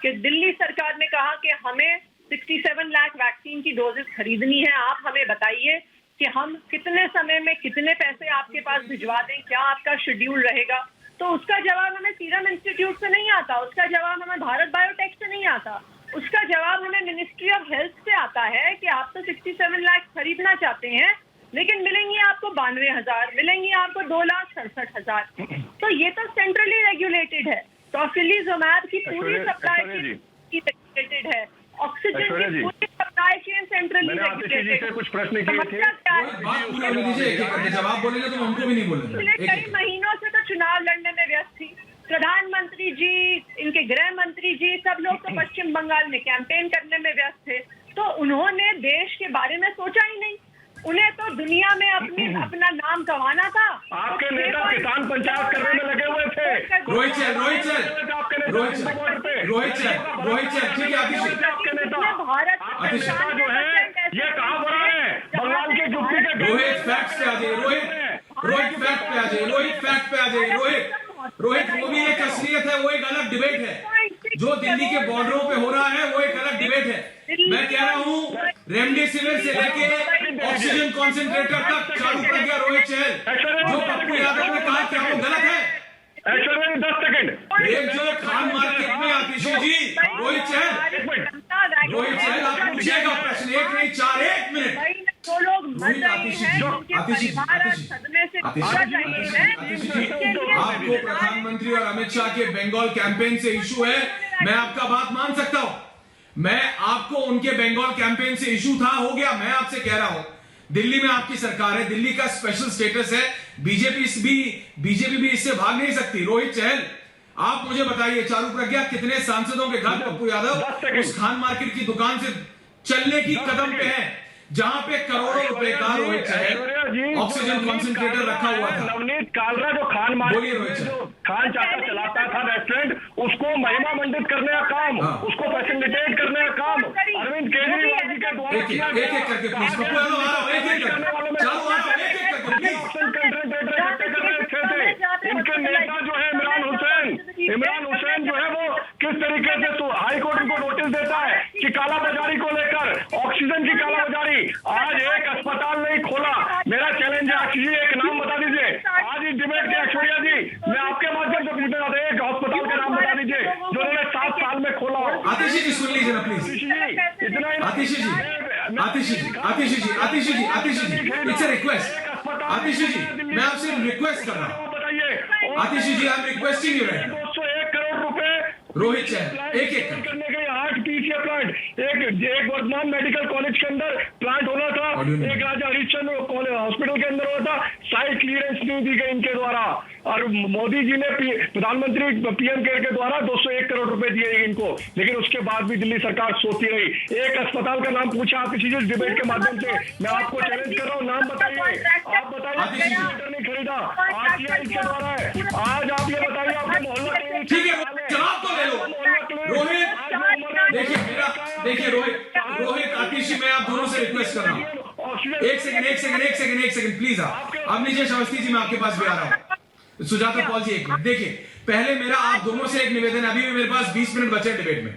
कि दिल्ली सरकार ने कहा कि हमें 67 लाख वैक्सीन की डोजेस खरीदनी है, आप हमें बताइए कि हम कितने समय में कितने पैसे आपके पास भिजवा दें, क्या आपका शेड्यूल रहेगा। तो उसका जवाब हमें सीरम इंस्टीट्यूट से नहीं आता, उसका जवाब हमें भारत बायोटेक से नहीं आता, उसका जवाब हमें मिनिस्ट्री ऑफ हेल्थ से आता है कि आप तो 67 लाख खरीदना चाहते हैं लेकिन मिलेंगी आपको 92,000, मिलेंगी आपको 2,67,000। तो ये तो सेंट्रली रेगुलेटेड है। टॉसिलिजुमैब की पूरी सप्लाई रेगुलेटेड है, ऑक्सीजन की पूरी सप्लाई चेन सेंट्रली रेगुलेटेड है। कुछ प्रश्न किए थे, जवाब बोलेंगे तो हमको भी नहीं बोलेंगे। कई महीनों से तो चुनाव लड़ने में व्यस्त थी प्रधानमंत्री जी, इनके गृह मंत्री जी, सब लोग तो पश्चिम बंगाल में कैंपेन करने में व्यस्त थे, तो उन्होंने देश के बारे में सोचा ही नहीं। उन्हें तो दुनिया में अपना नाम कमाना था। आपके नेता किसान पंचायत करने में लगे हुए थे। रोहित चल ठीक है। भारत जो है ये कहाँ बना है बंगाल के जुप्पी के। रोहित फैक्ट पे आ जाइए, रोहित फैक्ट पे आ जाइए, रोहित वो भी एक असलियत है, वो एक अलग डिबेट है। जो दिल्ली के बॉर्डरों पे हो रहा है वो एक अलग डिबेट है। मैं कह रहा हूँ रेमडेसिविर से लेके ऑक्सीजन कॉन्सेंट्रेटर तक चालू कर दिया रोहित चहल। जो पप्पू यादव ने कहा क्या वो गलत है? 10 सेकंड। एक जो खान मार्केट में आतिशी जी, रोहित चहल आप पूछिएगा प्रश्न, एक नहीं 4, 1 मिनट। तो लोग मर रहे हैं, उनके परिवार सदमे से गुजर रहे हैं। आपको प्रधानमंत्री और अमित शाह के बंगाल कैंपेन से इशू है, मैं आपका बात मान सकता हूं। मैं आपको उनके बंगाल कैंपेन से इशू था, हो गया। मैं आपसे कह रहा हूं दिल्ली में आपकी सरकार है, दिल्ली का स्पेशल स्टेटस है, बीजेपी भी इससे भाग नहीं सकती। रोहित चहल आप मुझे बताइए, चारू प्रज्ञा कितने सांसदों के घर पप्पू यादव उस खान मार्केट की दुकान से चलने की कदम पे है जहां पे करोड़ों रुपए का रोहित चहल ऑक्सीजन कॉन्सेंट्रेटर रखा हुआ था। नवनीत कालरा जो खान मार्केट जो खान चाचा चलाता था रेस्टोरेंट, उसको महिमा मंडित करने का काम, उसको फैसिलिटेट करने का काम अरविंद केजरीवाल जी के द्वारा किया गया। एक करके प्लीज पप्पू यादव आ रहा हूं, एक करके इनके नेता जो है इमरान हुसैन जो है वो किस तरीके से तो हाई कोर्ट को नोटिस देता है कि कालाबाजारी को लेकर, ऑक्सीजन की कालाबाजारी। आज एक अस्पताल नहीं खोला। मेरा चैलेंज है आशीष जी, एक नाम बता दीजिए आज इस डिबेट के। ऐश्वर्या जी मैं आपके माध्यम से पूछना चाहता हूं, एक अस्पताल का नाम बता दीजिए जो उन्होंने 7 साल में खोला। आतिशी जी सुन लीजिए ना प्लीज। इतना आतिशी जी इट्स अ रिक्वेस्ट। आतिशी जी मैं आपसे रिक्वेस्ट कर रहा हूं। Atishi ji I am requesting you right. 201 crore रुपए रोहित चहल एक करने के 8 पीसीए प्लांट, एक वर्धमान मेडिकल कॉलेज के अंदर प्लांट होना था, एक राजा हरिश्चंद्र हॉस्पिटल के अंदर होना था, साइट क्लियरेंस नहीं दी गई इनके द्वारा। और मोदी जी ने प्रधानमंत्री पीएम केयर के द्वारा 201 करोड़ रुपए दिए इनको, लेकिन उसके बाद भी दिल्ली सरकार सोती रही। एक अस्पताल का नाम पूछा आप इसी डिबेट के माध्यम से, मैं आपको चैलेंज कर रहा हूँ, नाम बताइए। आप बताइए नहीं खरीदा, आरटीआई के द्वारा है। आज आप ये बताइए आपके मोहल्ला ठीक है जवाब तो ले लो। रोहित देखिए रोहित आतिशी मैं आप दोनों से रिक्वेस्ट कर रहा हूँ। एक सेकंड प्लीज। अब नीचे अवस्थी जी मैं आपके पास भी आ रहा हूँ। सुजाता पॉल जी एक मिनट देखिए, पहले मेरा आप दोनों से एक निवेदन है, अभी भी मेरे पास 20 मिनट बचे डिबेट में।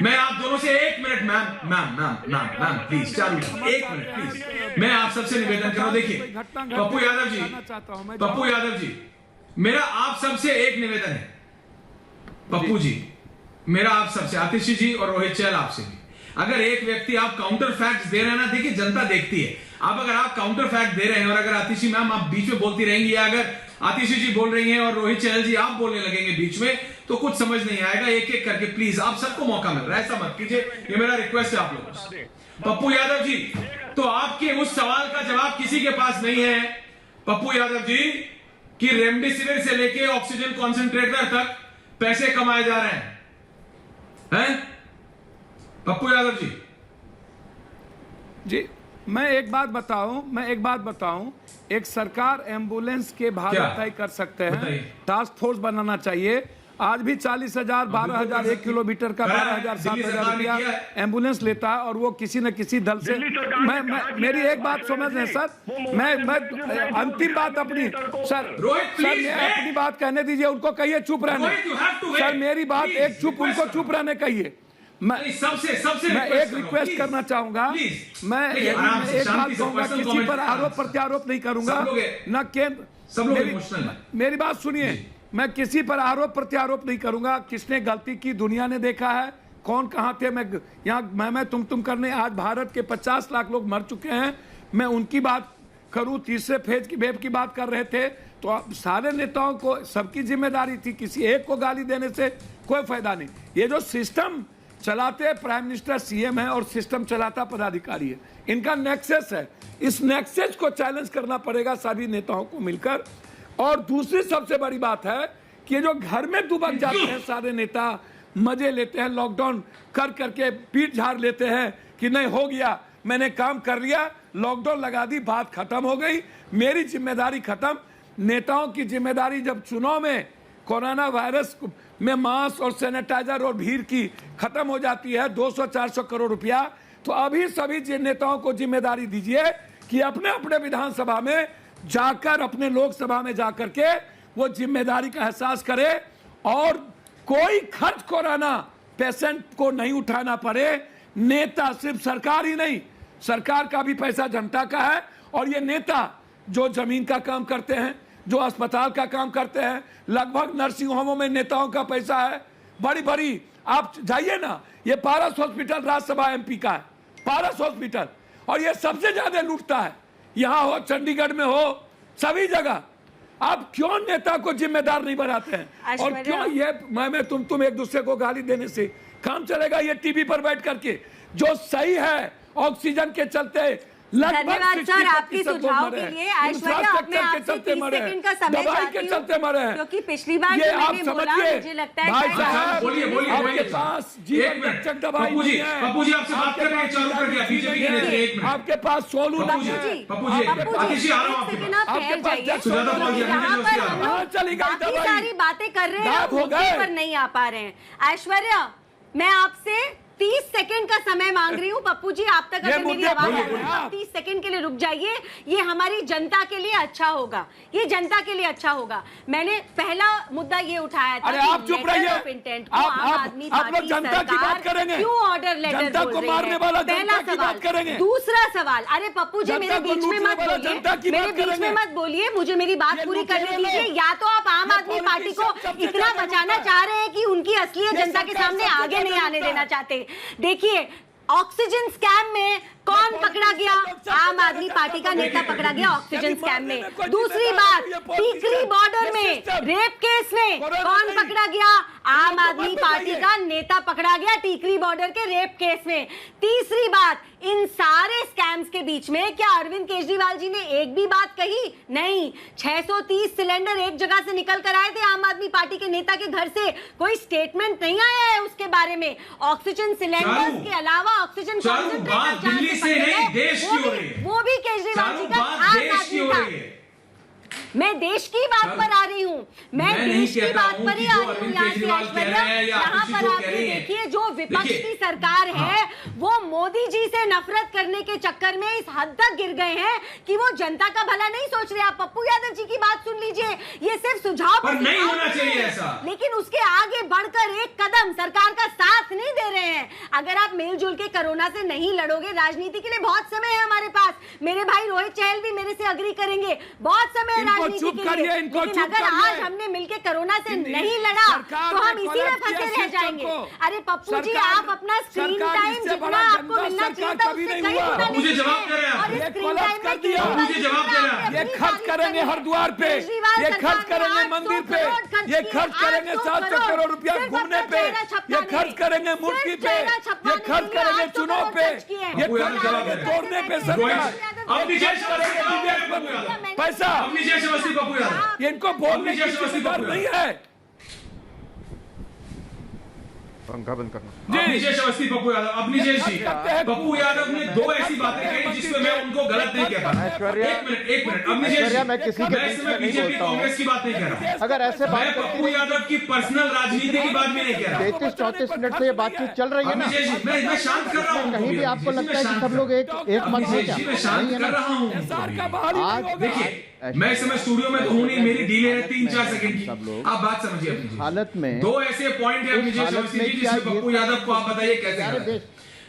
मैं आप दोनों से 1 मिनट मैम प्लीज, चालू 1 मिनट प्लीज। मैं आप सबसे निवेदन कर रहा हूं, देखिए पप्पू यादव जी मेरा आप सबसे एक निवेदन है। पप्पू जी मेरा आप सबसे, आतिशी जी और रोहित चहल आपसे भी, अगर एक व्यक्ति आप काउंटर फैक्ट्स दे रहे हैं ना, देखिए जनता देखती है। आप अगर आप काउंटर फैक्ट दे रहे हैं और अगर आतिशी मैम आप बीच में बोलती रहेंगी, या अगर आतिशी जी बोल रही हैं और रोहित चहल जी आप बोलने लगेंगे बीच में, तो कुछ समझ नहीं आएगा। एक एक करके प्लीज, आप सबको मौका मिल रहा है, ऐसा मत कीजिए, ये मेरा रिक्वेस्ट है आप लोगों से। पप्पू यादव जी तो आपके उस सवाल का जवाब किसी के पास नहीं है पप्पू यादव जी कि रेमडेसिविर से लेके ऑक्सीजन कॉन्सेंट्रेटर तक पैसे कमाए जा रहे हैं पप्पू यादव जी। मैं एक बात बताऊं, एक सरकार एम्बुलेंस के भाड़ा तय कर सकते हैं, टास्क फोर्स बनाना चाहिए। आज भी 40,000, 12,000 1 किलोमीटर का 12,000 7,000 रुपया एम्बुलेंस लेता है, और वो किसी न किसी दल से। मेरी एक बात समझ रहे सर, मैं अंतिम बात अपनी सर अपनी बात कहने दीजिए, उनको कहिए चुप रहने। सर मेरी बात एक चुप, उनको चुप रहने कहिए। मैं एक रिक्वेस्ट करना चाहूंगा, मैं एक बात कहूंगा, किसी पर आरोप प्रत्यारोप नहीं करूंगा, न केंद्र। मेरी बात सुनिए, मैं किसी पर आरोप प्रत्यारोप नहीं करूंगा। किसने गलती की दुनिया ने देखा है, कौन कहां थे। मैं यहाँ मैं तुम करने, आज भारत के 50 लाख लोग मर चुके हैं, मैं उनकी बात करूं। तीसरे फेज की वेव की बात कर रहे थे, तो अब सारे नेताओं को सबकी जिम्मेदारी थी, किसी एक को गाली देने से कोई फायदा नहीं। ये जो सिस्टम चलाते प्राइम मिनिस्टर सीएम है और सिस्टम चलाता पदाधिकारी है, इनका नेक्सस है। इस नेक्सस को चैलेंज करना पड़ेगा सभी नेताओं को मिलकर। और दूसरी सबसे बड़ी बात है कि ये जो घर में दुबक जाते हैं सारे नेता, मजे लेते हैं, लॉकडाउन कर करके पीठ झाड़ लेते हैं कि नहीं हो गया, मैंने काम कर लिया, लॉकडाउन लगा दी, बात खत्म हो गई, मेरी जिम्मेदारी खत्म। नेताओं की जिम्मेदारी जब चुनाव में कोरोना वायरस में मास्क और सैनिटाइजर और भीड़ की खत्म हो जाती है 200-400 करोड़ रुपया, तो अभी सभी नेताओं को जिम्मेदारी दीजिए कि अपने अपने विधानसभा में जाकर, अपने लोकसभा में जाकर के वो जिम्मेदारी का एहसास करे और कोई खर्च कोरोना पेशेंट को नहीं उठाना पड़े। नेता सिर्फ सरकार ही नहीं, सरकार का भी पैसा जनता का है। और ये नेता जो जमीन का काम करते हैं, जो अस्पताल का काम करते हैं, लगभग नर्सिंग होमों में नेताओं का पैसा है। बड़ी बड़ी आप जाइए ना, ये पारस हॉस्पिटल राज्यसभा एमपी का है, पारस हॉस्पिटल, और ये सबसे ज्यादा लूटता है। यहाँ हो, चंडीगढ़ में हो, सभी जगह। आप क्यों नेता को जिम्मेदार नहीं बनाते हैं? और क्यों ये मैं तुम एक दूसरे को गाली देने से काम चलेगा? ये टीवी पर बैठ करके जो सही है, ऑक्सीजन के चलते धन्यवाद सर आपके सुझाव के लिए। ऐश्वर्या, अब मैं आपसे 30 सेकंड का समय चाहती हूं, क्योंकि पिछली बार जो मैंने बोला, मुझे लगता है आपके पास जीवन रक्षक दवाई नहीं है। पप्पू जी आपसे बात कर रहे हैं, चालू कर दिया बीजेपी के नेता, एक मिनट। आपके पास सोलू पप्पू जी आतिशी आ रहा हूं आपके पास। बाकी सारी बातें कर रहे हैं, मुद्दे पर नहीं आ पा रहे हैं। ऐश्वर्या, मैं आपसे 30 सेकंड का समय मांग रही हूँ। पप्पू जी आप तक अगर मेरी आवाज आ रही है, आप 30 सेकंड के लिए रुक जाइए। ये हमारी जनता के लिए अच्छा होगा, ये जनता के लिए अच्छा होगा। मैंने पहला मुद्दा ये उठाया था, आप चुप रहिए, आप लोग जनता की बात करेंगे, क्यों ऑर्डर लेटर जनता को मारने वाला जनता की बात करेंगे। दूसरा सवाल, अरे पप्पू जी मेरे बीच में मत बोलिए, मेरे बीच में मत बोलिए, मुझे मेरी बात पूरी करने दीजिए। या तो आप आम आदमी पार्टी को इतना बचाना चाह रहे हैं कि उनकी असलियत जनता के सामने आगे नहीं आने देना चाहते। देखिए, ऑक्सीजन स्कैम में कौन पकड़ा गया? आम आदमी पार्टी का नेता पकड़ा गया ऑक्सीजन स्कैम में। दूसरी बात, टीकरी बॉर्डर में रेप केस में कौन पकड़ा गया? आम आदमी पार्टी का नेता पकड़ा गया टीकरी बॉर्डर के रेप केस में। तीसरी बात, इन सारे स्कैम्स के बीच में क्या अरविंद केजरीवाल जी ने एक भी बात कही? नहीं। 630 सिलेंडर एक जगह से निकल कर आए थे आम आदमी पार्टी के नेता के घर से, कोई स्टेटमेंट नहीं आया है उसके बारे में। ऑक्सीजन सिलेंडर्स के अलावा ऑक्सीजन दिल्ली से नहीं, देश की हो रही है, वो भी केजरीवाल जी का आम आदमी का। मैं देश की बात पर आ रही हूँ, मैं देश की बात पर ही आ रही हूँ। यहाँ पर आपने देखिए, जो विपक्ष की सरकार है वो मोदी जी से नफरत करने के चक्कर में इस हद तक गिर गए हैं कि वो जनता का भला नहीं सोच रहे। आप पप्पू यादव जी की बात सुन लीजिए, ये सिर्फ सुझाव पर नहीं होना चाहिए ऐसा, लेकिन उसके आगे बढ़कर एक कदम सरकार का साथ नहीं दे रहे हैं। अगर आप मिलजुल के कोरोना से नहीं लड़ोगे, राजनीति के लिए बहुत समय है हमारे पास, मेरे भाई रोहित चहल भी मेरे से अग्री करेंगे, बहुत समय है राजनीति के लिए। लेकिन अगर आज हमने मिलकर कोरोना से नहीं लड़ा तो हम इसी में फंसे रह जाएंगे। अरे पप्पू जी, आप अपना स्क्रीन टाइम जितना आपको मिलना चाहिए था उससे कहीं गुना मुझे जवाब दे रहे हैं, और स्क्रीन टाइम में मुझे जवाब दे रहे हैं। ये खर्च करेंगे हरिद्वार पे, ये खर्च करेंगे मंदिर पे, ये खर्च करेंगे 700 करोड़ रुपया घूमने पे, ये खर्च करेंगे मूर्ति पे, ये खर्च करेंगे चुनाव पे, ये खर्च करेंगे तोड़ने पे सरकार, पैसा इनको बोलने की जिम्मेदार नहीं है। पंखा बंद करना। निजेश अवस्थी, पप्पू यादव, अब निजेश जी, पप्पू यादव ने दो ऐसी बातें कही जिसमें मैं उनको गलत नहीं कहता। एक मिनट, अब निजेश, मैं किसी के बीच में नहीं बोलता हूं। कांग्रेस की बात नहीं कह रहा, अगर ऐसे बात मैं पप्पू यादव की पर्सनल राजनीति की बात भी नहीं कह रहा। 33-34 मिनट से ये बातचीत चल रही है ना, निजेश जी, मैं शांत कर रहा हूँ। कहीं भी आपको लगता है कि सब लोग एक मत है क्या? मैं शांत कर रहा हूँ। आज देखिए, मैं इस समय स्टूडियो में तो हूं नहीं, मेरी डीले है 3-4 सेकंड की, आप बात समझिए अपनी हालत में। दो ऐसे पॉइंट है निजेश अवस्थी जी जिसमें पप्पू यादव को आप बताइए कैसे,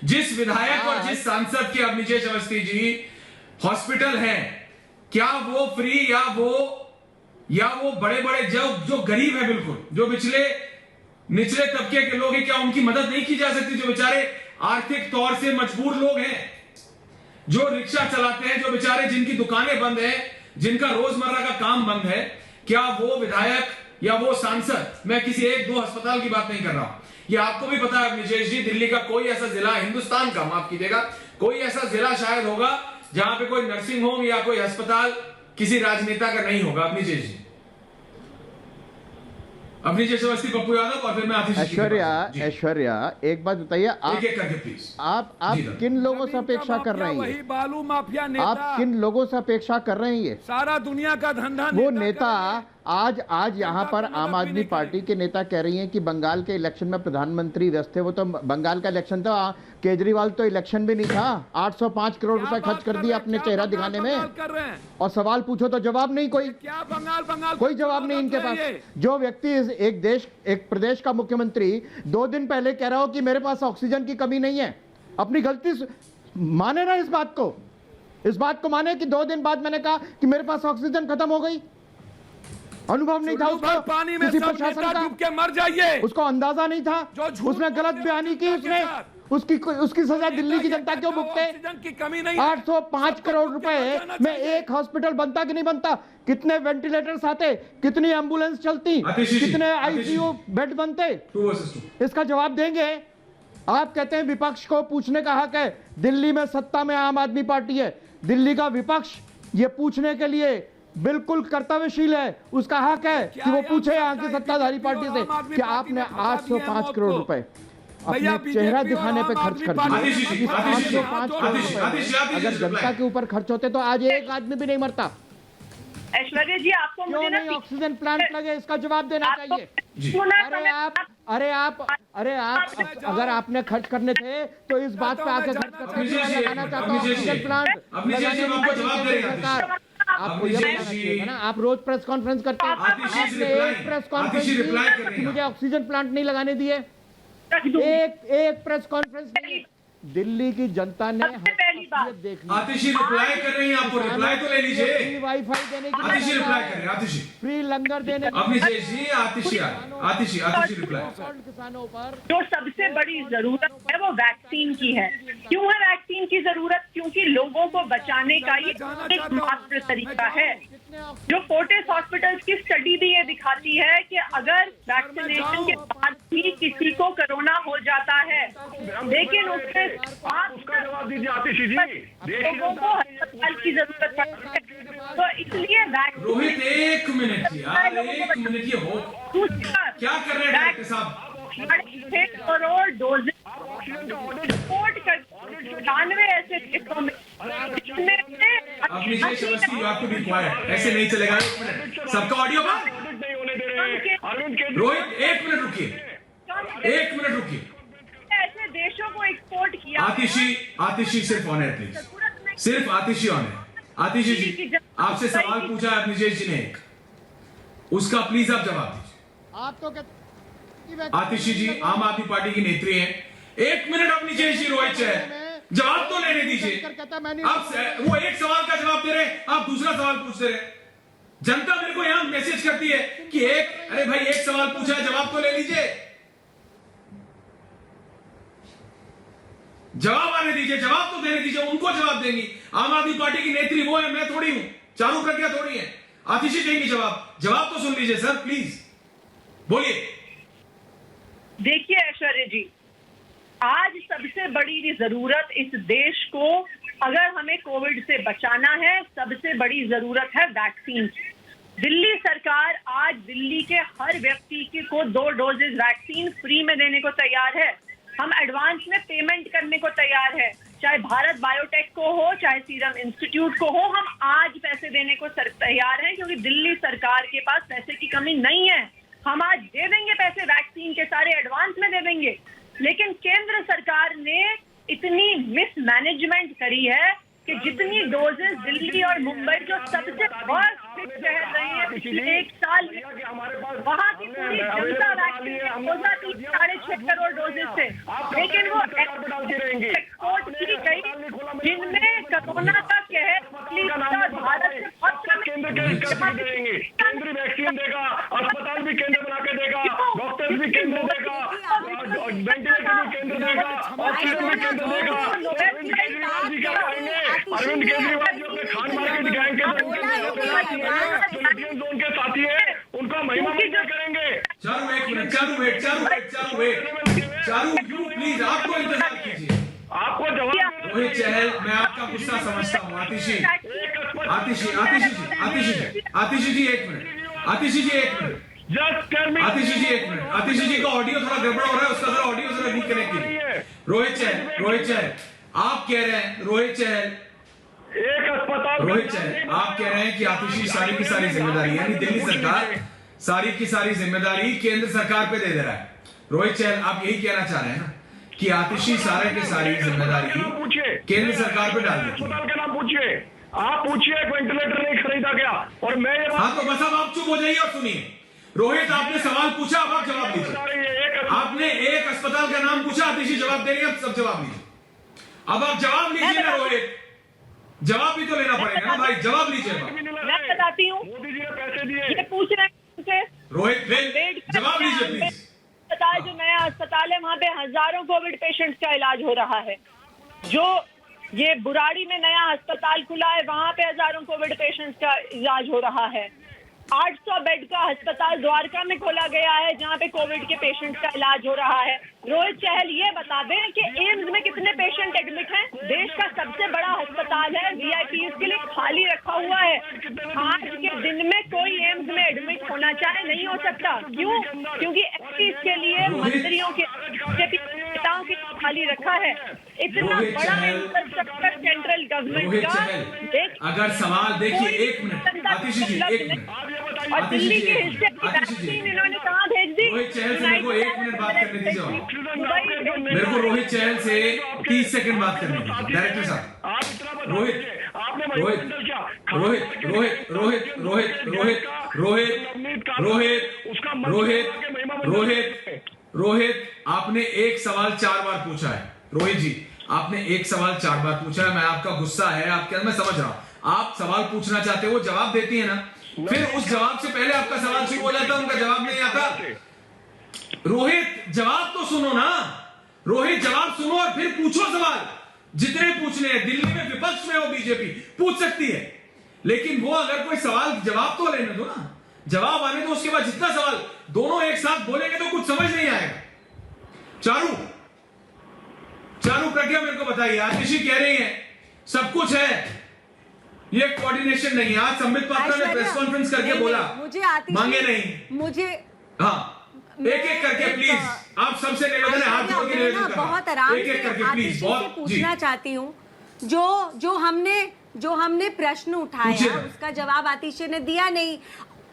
जिस विधायक और जिस सांसद के अब निजेश अवस्थी जी हॉस्पिटल है, क्या वो फ्री या वो या वो बड़े बड़े जो गरीब है, बिल्कुल जो निचले तबके के लोग हैं, क्या उनकी मदद नहीं की जा सकती? जो बेचारे आर्थिक तौर से मजबूर लोग हैं, जो रिक्शा चलाते हैं, जो बेचारे जिनकी दुकानें बंद हैं, जिनका रोजमर्रा का काम बंद है, क्या वो विधायक या वो सांसद, मैं किसी एक दो अस्पताल की बात नहीं कर रहा हूं, ये आपको भी पता है निजेश जी, दिल्ली का कोई ऐसा जिला, हिंदुस्तान का माफ कीजिएगा, कोई ऐसा जिला शायद होगा जहां पे कोई नर्सिंग होम या कोई अस्पताल किसी राजनेता का नहीं होगा। अपनी निजेश जी, अपनी जैसे वस्ती पप्पू यादव और फिर मैं आतिश। ऐश्वर्या एक बात बताइए, आप एक करके प्लीज, आप किन लोगों से अपेक्षा कर रहे हैं? वही बालू माफिया नेता, आप किन लोगों से अपेक्षा कर रहे हैं? ये सारा दुनिया का धंधा वो नेता आज यहाँ पर आम आदमी पार्टी के नेता कह रही हैं कि बंगाल के इलेक्शन में प्रधानमंत्री व्यस्त थे। वो तो बंगाल का इलेक्शन था, केजरीवाल तो इलेक्शन भी नहीं था, 805 करोड़ रुपए खर्च कर दिया अपने चेहरा दिखाने में, और सवाल पूछो तो जवाब नहीं, कोई कोई जवाब नहीं इनके पास। जो व्यक्ति एक प्रदेश का मुख्यमंत्री 2 दिन पहले कह रहा हो कि मेरे पास ऑक्सीजन की कमी नहीं है, अपनी गलती माने ना, इस बात को माने कि 2 दिन बाद मैंने कहा कि मेरे पास ऑक्सीजन खत्म हो गई। अनुभव नहीं था उसको, पानी में किसी प्रशासन का, डूब के मर जाइए, उसको अंदाजा नहीं था, उसने गलत बयानी की, उसकी सजा दिल्ली की जनता क्यों भुगते? 805 करोड़ रुपए में एक हॉस्पिटल बनता कि नहीं बनता? कितने वेंटिलेटर्स आते, कितनी एम्बुलेंस चलती, कितने आईसीयू बेड बनते? इसका जवाब देंगे? आप कहते हैं विपक्ष को पूछने का हक है। दिल्ली में सत्ता में आम आदमी पार्टी है, दिल्ली का विपक्ष ये पूछने के लिए बिल्कुल कर्तव्यशील है, उसका हक है कि वो पूछे यहाँ की सत्ताधारी पार्टी से कि आपने 805 करोड़ रुपए अपने चेहरा दिखाने पे खर्च कर दिए। 805 करोड़ रुपए अगर जनता के ऊपर खर्च होते तो आज एक आदमी भी नहीं मरता। ऐश्वर्या जी, आपको क्यों नहीं ऑक्सीजन प्लांट लगे, इसका जवाब देना चाहिए। अरे आप अगर आपने खर्च करने थे तो इस बात पे आके खर्च करते हैं। लगाना चाहता हूँ ऑक्सीजन प्लांट सरकार, आपको ये बताना चाहिए ना। आप रोज प्रेस कॉन्फ्रेंस करते हैं, आपने एक प्रेस कॉन्फ्रेंस की मुझे ऑक्सीजन प्लांट नहीं लगाने दिए, एक प्रेस कॉन्फ्रेंस नहीं। दिल्ली की जनता ने देख लिया। आतिशी रिप्लाई कर रही हैं, आपको रिप्लाई तो ले लीजिए। फ्री वाईफाई देने की, आतिशी रिप्लाई कर रही है, आतिशी फ्री लंगर देने की, आतिशी रिप्लाई। किसानों पर जो सबसे बड़ी जरूरत है वो वैक्सीन की है। क्यों है वैक्सीन की जरूरत? क्योंकि लोगों को बचाने का ये एकमात्र तरीका है। जो फोर्टिस हॉस्पिटल्स की स्टडी भी ये दिखाती है कि अगर वैक्सीनेशन के बाद भी किसी को कोरोना हो जाता है, लेकिन उसके जवाब दीजिए आतिशी जी, लोगों को अस्पताल की जरूरत पड़ती है, तो इसलिए रोहित एक मिनट यार, एक मिनट, ये हो क्या कर रहे हैं डॉक्टर साहब? 6 करोड़ डोजेज रिपोर्ट कर 98 ऐसे देशों में। ऐसे नहीं चलेगा। एक मिनट, सबका ऑडियो बंद। रोहित एक मिनट रुकिए, ऐसे देशों को एक्सपोर्ट किया। आतिशी सिर्फ ऑन एयर प्लीज, सिर्फ आतिशी ऑन एयर। आतिशी जी, आपसे सवाल पूछा है निजेश जी ने, उसका प्लीज आप जवाब दीजिए। आप तो आतिशी जी आम आदमी पार्टी की नेत्री हैं, 1 मिनट अब निजेश जी, रोहित है, जवाब तो लेने दीजिए। आप वो एक सवाल का जवाब दे रहे हैं, आप दूसरा सवाल पूछते रहे। जनता मेरे को यहां मैसेज करती है कि अरे भाई एक सवाल पूछा है, जवाब तो ले लीजिए, जवाब आने दीजिए, जवाब तो देने दीजिए, उनको जवाब देंगी। आम आदमी पार्टी की नेत्री वो है, मैं थोड़ी हूं, चारू प्रज्ञा थोड़ी है। आतिशी देंगी जवाब तो सुन लीजिए सर, प्लीज बोलिए। देखिए ऐश्वर्या जी, आज सबसे बड़ी जरूरत इस देश को, अगर हमें कोविड से बचाना है, सबसे बड़ी जरूरत है वैक्सीन की। दिल्ली सरकार आज दिल्ली के हर व्यक्ति को 2 डोजेज वैक्सीन फ्री में देने को तैयार है। हम एडवांस में पेमेंट करने को तैयार है, चाहे भारत बायोटेक को हो, चाहे सीरम इंस्टीट्यूट को हो। हम आज पैसे देने को तैयार हैं, क्योंकि दिल्ली सरकार के पास पैसे की कमी नहीं है। हम आज दे देंगे पैसे, वैक्सीन के सारे एडवांस में दे देंगे। लेकिन केंद्र सरकार ने इतनी मिसमैनेजमेंट करी है कि जितनी डोजेस दिल्ली और मुंबई, जो सबसे वर्स्ट शहर रही है पिछले 1 साल में, वहाँ की पूरी जनता वैक्सीन हो जाती 6.5 करोड़ डोजेस से, लेकिन वो एक्सपोर्ट की गई जिनमें कोरोना का कहर भारत से बहुत केंद्र वैक्सीन देगा, अस्पताल भी केंद्र बना के देगा, डॉक्टर्स भी केंद्र देगा, वेंटिलेटर भी केंद्र देगा, ऑक्सीजन भी केंद्र देगा। अरविंद केजरीवाल जी क्या करेंगे? अरविंद केजरीवाल जी अपने खान मार्केट दिखाएंगे जो इंडियन जोन के साथी है उनका महिमा मंडन करेंगे। चारू एक मिनट, चारू यू प्लीज, आपको इंतजार कीजिए, आपको जवाब। रोहित चहल, मैं आपका गुस्सा समझता हूँ। आतिशी जी एक मिनट, आतिशी जी का ऑडियो थोड़ा गड़बड़ हो रहा है, उसका थोड़ा ऑडियो जरा रिकनेक्ट कीजिए। रोहित चहल आप कह रहे हैं, रोहित चहल आप कह रहे हैं कि आतिशी सारी की सारी जिम्मेदारी, यानी दिल्ली सरकार सारी की सारी जिम्मेदारी केंद्र सरकार पे दे रहा है। रोहित चहल आप यही कहना चाह रहे हैं ना कि आतिशी सारे की सारी जिम्मेदारी केंद्र सरकार पे डाल दी। अस्पताल का नाम पूछिए, आप पूछिए वेंटिलेटर नहीं खरीदा गया, और मैं ये हाँ तो बस अब आप चुप हो जाइए और सुनिए। रोहित आपने सवाल पूछा, अब आप जवाब दीजिए। आपने एक अस्पताल का नाम पूछा, आतिशी जवाब दे रही है, अब सब जवाब लीजिए। अब आप जवाब लीजिए ना रोहित, जवाब भी तो लेना पड़ेगा ना भाई, जवाब लीजिए। मैं बताती हूँ, मोदी जी ने पैसे दिए, ये पूछ रहे हैं रोहित, जवाब लीजिए प्लीज। अस्पताल जो नया अस्पताल है वहाँ पे हजारों कोविड पेशेंट्स का इलाज हो रहा है। जो ये बुराड़ी में नया अस्पताल खुला है वहाँ पे हजारों कोविड पेशेंट्स का इलाज हो रहा है। 800 बेड का अस्पताल द्वारका में खोला गया है जहाँ पे कोविड के पेशेंट्स का इलाज हो रहा है। रोहित चहल ये बता दें कि एम्स में कितने पेशेंट एडमिट हैं? देश का सबसे बड़ा अस्पताल है, वीआईपी के लिए खाली रखा हुआ है। आज के दिन में कोई एम्स में एडमिट होना चाहे नहीं हो सकता। क्यों? क्योंकि इसके लिए मंत्रियों के नेताओं के खाली रखा है। इतना बड़ा इंफ्रास्ट्रक्चर सेंट्रल गवर्नमेंट का। अगर सवाल देखिए, एक मिनट आतिशी जी, एक मिनट, और दिल्ली के हिस्से की वैक्सीन इन्होंने कहाँ भेज दी? रोहित चहल से मेरे को 1 मिनट बात करने दीजिए। मेरे को रोहित चहल से 30 सेकंड बात करने दीजिए। डायरेक्टर साहब, रोहित आपने एक सवाल 4 बार पूछा है। रोहित जी आपने एक सवाल 4 बार पूछा है। मैं आपका गुस्सा है आपके, मैं समझ रहा हूं। आप सवाल पूछना चाहते हो, जवाब देती है ना, फिर उस जवाब से पहले आपका सवाल शुरू हो जाता है, उनका जवाब नहीं आता। रोहित जवाब तो सुनो ना, रोहित जवाब सुनो और फिर पूछो सवाल। जितने पूछने हैं, दिल्ली में विपक्ष में हो बीजेपी पूछ सकती है, लेकिन वो अगर कोई सवाल जवाब तो लेने दो ना, जवाब आने दो, उसके बाद जितना सवाल दोनों एक साथ बोलेंगे तो कुछ समझ नहीं आएगा। चारू प्रज्ञा मेरे को बताइए, आतिशी कह रही है सब कुछ है, ये कोऑर्डिनेशन नहीं है। आज संबित पात्रा ने प्रेस कॉन्फ्रेंस करके बोला मुझे मांगे नहीं, मुझे हाँ एक एक करके प्लीज, आप सबसे निवेदन है, हाथ जोड़ के निवेदन करना, बहुत आराम एक एक करके प्लीज, बहुत पूछना चाहती हूँ। जो हमने प्रश्न उठाया उसका जवाब आतिशी ने दिया नहीं।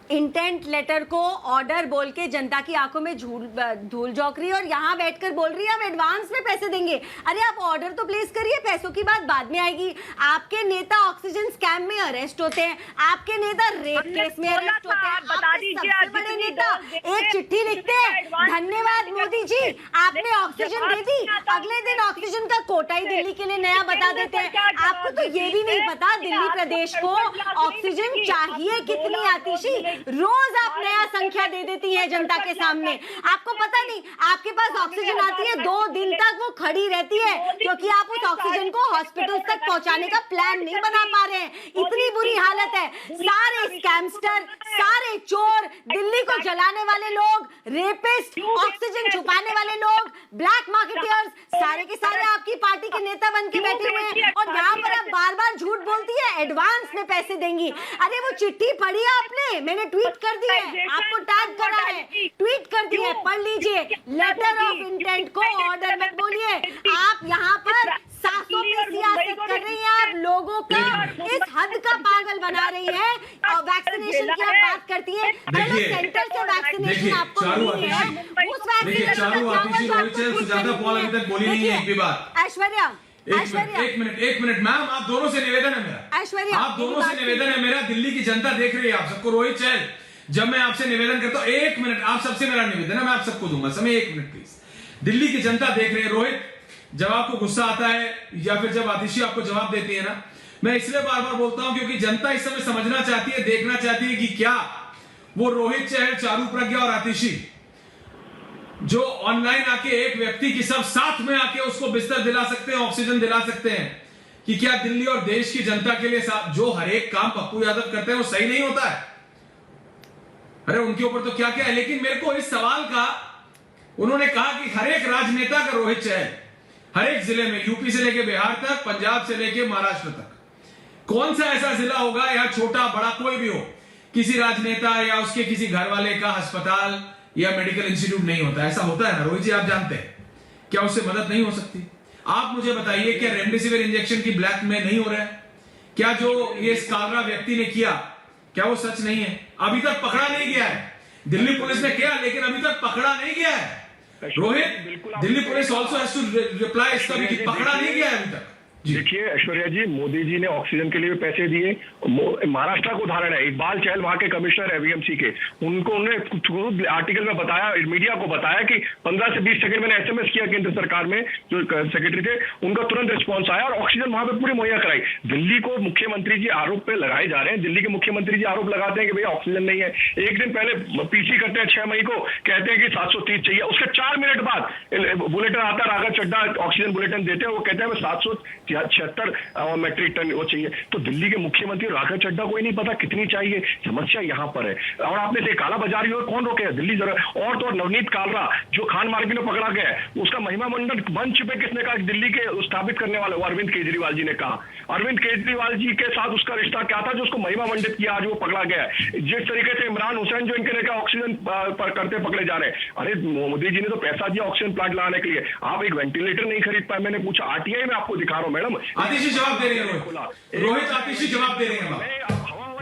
इंटेंट लेटर को ऑर्डर बोल के जनता की आंखों में धूल झोंक रही है और यहाँ बैठकर बोल रही है हम एडवांस में पैसे देंगे। अरे आप ऑर्डर तो प्लेस करिए, पैसों की बात बाद में आएगी। आपके नेता ऑक्सीजन स्कैम में अरेस्ट होते हैं, आपके नेता रेप केस में अरेस्ट होते हैं। बता दीजिए, सबसे बड़े नेता एक चिट्ठी लिखते हैं, धन्यवाद मोदी जी आपने ऑक्सीजन दे दी, अगले दिन ऑक्सीजन का कोटा ही दिल्ली के लिए नया बता देते हैं। आपको तो ये भी नहीं पता दिल्ली प्रदेश को ऑक्सीजन चाहिए कितनी। आतिशी रोज आप नया संख्या दे देती है जनता के सामने, आपको पता नहीं आपके पास ऑक्सीजन आती है 2 दिन तक वो खड़ी रहती है क्योंकि आप उस ऑक्सीजन को हॉस्पिटल तक पहुंचाने का प्लान नहीं बना पा रहे हैं। इतनी बुरी हालत है। सारे स्कैमस्टर, सारे चोर, दिल्ली को जलाने वाले लोग, रेपिस्ट, ऑक्सीजन छुपाने वाले लोग, ब्लैक मार्केटियर्स, सारे के सारे आपकी पार्टी के नेता बन के बैठे हुए हैं और यहाँ पर आप बार बार झूठ बोलती है एडवांस में पैसे देंगी। अरे वो चिट्ठी पढ़ी आपने, मैंने ट्वीट कर दी है, आपको टैग करा है, ट्वीट कर दी है, पढ़ लीजिए। लेटर ऑफ इंटेंट को ऑर्डर मत बोलिए। आप यहाँ पर सासों पे सियासत कर रही हैं, आप लोगों का इस हद का पागल बना रही है। और वैक्सीनेशन की आप बात करती है, चलो सेंटर से वैक्सीनेशन आपको मिली है, उस वैक्सीनेशन ऐश्वर्या एक मिनट मैम, आप दोनों से निवेदन है मेरा, ऐश्वर्या, आप दोनों से निवेदन है मेरा, दिल्ली की जनता देख रही है आप सबको। रोहित चहल, जब मैं आपसे निवेदन करता हूं, एक मिनट, आप सबसे मेरा निवेदन है, मैं आप सबको दूंगा समय, एक मिनट प्लीज। दिल्ली की जनता देख रही है। रोहित, जब आपको गुस्सा आता है या फिर जब आतिशी आपको जवाब देती है ना, मैं इसलिए बार बार बोलता हूं क्योंकि जनता इस समय समझना चाहती है, देखना चाहती है कि क्या वो रोहित चहल, चारू प्रज्ञा और आतिशी जो ऑनलाइन आके एक व्यक्ति की सब साथ में आके उसको बिस्तर दिला सकते हैं, ऑक्सीजन दिला सकते हैं, कि क्या दिल्ली और देश की जनता के लिए जो हर एक काम पप्पू यादव करते हैं वो सही नहीं होता है? अरे उनके ऊपर तो क्या क्या है। लेकिन मेरे को इस सवाल का, उन्होंने कहा कि हर एक राजनेता का रोहित चहल हर एक जिले में, यूपी से लेके बिहार तक, पंजाब से लेके महाराष्ट्र तक, कौन सा ऐसा जिला होगा या छोटा बड़ा कोई भी हो, किसी राजनेता या उसके किसी घर वाले का अस्पताल या मेडिकल इंस्टीट्यूट नहीं होता? ऐसा होता है ना रोहित जी, आप जानते हैं। क्या उससे मदद नहीं हो सकती? आप मुझे बताइए, क्या रेमडेसिविर इंजेक्शन की ब्लैक में नहीं हो रहा है? क्या जो ये कालरा व्यक्ति ने किया, क्या वो सच नहीं है? अभी तक पकड़ा नहीं गया है। दिल्ली पुलिस ने किया लेकिन अभी तक पकड़ा नहीं गया है। Rohit, Delhi police also has to reply इसका भी कि पकड़ा नहीं गया है अभी तक। देखिए ऐश्वर्या जी, मोदी जी ने ऑक्सीजन के लिए भी पैसे दिए। महाराष्ट्र का उदाहरण है, इकबाल चहल वहां के कमिश्नर है बीएमसी के, उन्होंने खुद आर्टिकल में बताया, मीडिया को बताया कि 15 से 20 सेकंड मैंने एसएमएस किया केंद्र सरकार में, जो सेक्रेटरी थे, उनका तुरंत रिस्पॉन्स आया और ऑक्सीजन वहां पे पूरी मुहैया कराई। दिल्ली को मुख्यमंत्री जी आरोप पे लगाए जा रहे हैं, दिल्ली के मुख्यमंत्री जी आरोप लगाते हैं कि भैया ऑक्सीजन नहीं है। एक दिन पहले पीसी करते हैं 6 मई को, कहते हैं कि 730 चाहिए, उसके 4 मिनट बाद बुलेटिन आता है, राघव चड्ढा ऑक्सीजन बुलेटिन देते हैं, वो कहते हैं 776 मैट्रिक टन वो चाहिए। तो दिल्ली के मुख्यमंत्री राघव चड्ढा को ही नहीं पता कितनी चाहिए। समस्या यहाँ पर है। और आपने से काला बाजारी हो, कौन रोके? दिल्ली जरा। और तो नवनीत कालरा जो खान मार्केट में पकड़ा गया है, उसका महिमा मंडल मंच पे किसने कहा? दिल्ली के स्थापित करने वाले अरविंद केजरीवाल जी ने कहा। अरविंद केजरीवाल जी के साथ उसका रिश्ता क्या था जो उसको महिमा मंडित किया, आज वो पकड़ा गया है। जिस तरीके से इमरान हुसैन जो इनके लेकर ऑक्सीजन करते पकड़े जा रहे हैं। अरे मोदी जी ने तो पैसा दिया ऑक्सीजन प्लांट लगाने के लिए, आप एक वेंटिलेटर नहीं खरीद पाए। मैंने पूछा, आरटीआई में आपको दिखा रहा हूं मैडम। आतिशी जवाब दे रही है, रोहित आतिशी जवाब दे रही है,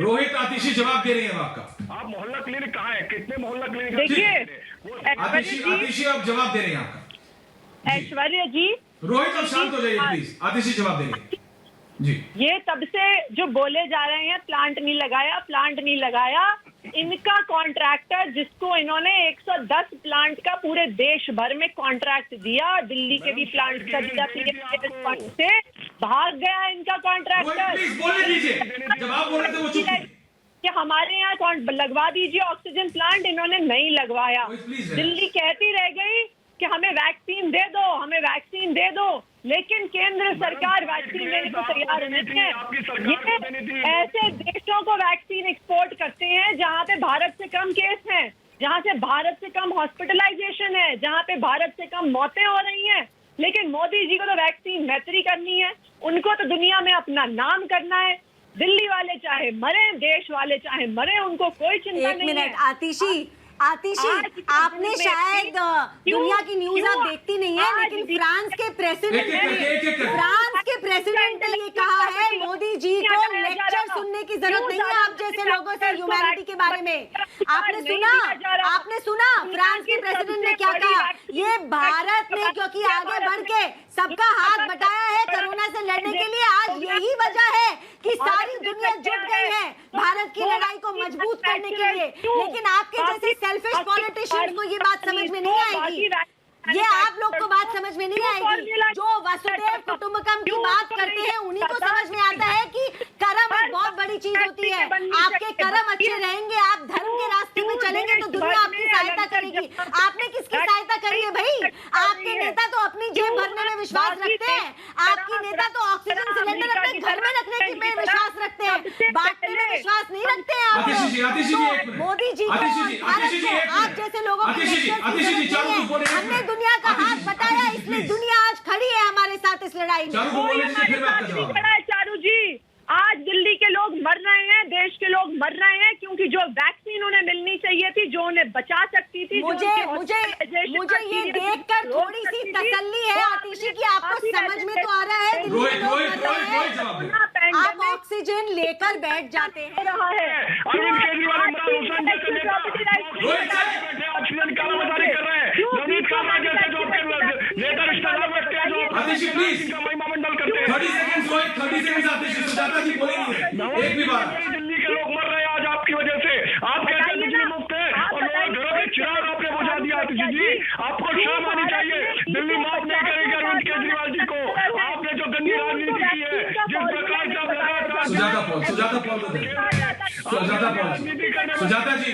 रोहित आतिशी जवाब दे रही है आपका। आप मोहल्ला क्लिनिक कहाँ है? कितने मोहल्ला क्लिनिक? देखिए आतिशी आप जवाब दे रही हैं आपका। ऐश्वर्या जी, रोहित आप शांत हो जाइए प्लीज, आतिशी जवाब दे रही है जी। ये तब से जो बोले जा रहे हैं प्लांट नहीं लगाया, प्लांट नहीं लगाया, इनका कॉन्ट्रैक्टर जिसको इन्होंने 110 प्लांट का पूरे देश भर में कॉन्ट्रैक्ट दिया, दिल्ली के भी प्लांट का दिया, से भाग गया इनका कॉन्ट्रैक्टर। प्लीज बोलने दीजिए, जब आप बोल रहे थे वो चुप कि हमारे यहाँ लगवा दीजिए ऑक्सीजन प्लांट, इन्होंने नहीं लगवाया। दिल्ली कहती रह गई कि हमें वैक्सीन दे दो, हमें वैक्सीन दे दो, लेकिन केंद्र सरकार वैक्सीन देने को तैयार नहीं है। ये ऐसे देशों को वैक्सीन एक्सपोर्ट करते हैं जहां पे भारत से कम केस हैं, जहां से भारत से कम हॉस्पिटलाइजेशन है, जहां पे भारत से कम मौतें हो रही हैं। लेकिन मोदी जी को तो वैक्सीन मैत्री करनी है, उनको तो दुनिया में अपना नाम करना है। दिल्ली वाले चाहे मरे, देश वाले चाहे मरे, उनको कोई चिंता नहीं है। आतिशी, आपने शायद दुनिया की न्यूज आप देखती नहीं है, लेकिन फ्रांस के प्रेसिडेंट ने ये कहा है मोदी जी को लेक्चर सुनने की जरूरत नहीं है आप जैसे लोगों से ह्यूमैनिटी के बारे में। आपने सुना फ्रांस के प्रेसिडेंट ने क्या कहा? ये भारत ने क्योंकि आगे बढ़ के सबका हाथ बटाया है कोरोना से लड़ने के लिए, आज यही वजह है कि सारी दुनिया जुट गई है भारत की लड़ाई को मजबूत करने के लिए। लेकिन आपके जैसे सेल्फिश पॉलिटिशियंस को ये बात समझ में नहीं आएगी, ये आप लोग को बात समझ में नहीं आएगी। जो वसुधैव कुटुंबकम की बात करते हैं उन्हीं को समझ में आता है कि कर्म एक बहुत बड़ी चीज होती है। आपके कर्म अच्छे रहेंगे, आप धर्म के रास्ते में चलेंगे तो दुनिया आपकी सहायता करेगी। आपने किसकी सहायता करी है भाई? आपके नेता तो अपनी जेब भरने में विश्वास रखते हैं, आपके नेता तो ऑक्सीजन सिलेंडर अपने घर में रखने में विश्वास रखते हैं, बांटने में विश्वास नहीं रखते हैं आप। मोदी जी आप जैसे लोगों को हमने दुनिया का हाथ बताया, इसलिए दुनिया आज खड़ी है हमारे साथ इस लड़ाई में। चारू जी, आज दिल्ली के लोग मर रहे हैं, देश के लोग मर रहे हैं, क्योंकि जो वैक्सीन उन्हें मिलनी चाहिए थी, जो उन्हें बचा सकती थी। मुझे ये देखकर थोड़ी सी तसल्ली है आतिशी की, आपको समझ में तो आ रहा है आप ऑक्सीजन लेकर बैठ जाते हैं। अरविंद केजरीवाल ऑक्सीजन कालाबाजारी कर रहे हैं, नवनीत कालरा जैसे जो नेता रिश्तेदार बैठते हैं, जो महिमा मंडल गोइंग 30 सेकंड्स आतिशी। सुजाता जी बोलेंगे एक भी बार। दिल्ली के लोग मर रहे हैं आज आपकी वजह से। आप कहते हैं बिजली मुफ्त है और लोगों घरों के चिराग आपने बुझा दिया। आतिशी जी आपको शर्म आनी चाहिए। दिल्ली माफ नहीं करेगी अरविंद केजरीवाल जी को। आपने जो गंदी राजनीति की है, जिस प्रकार से आप लगातार सुजाता पॉल जी, सुजाता जी,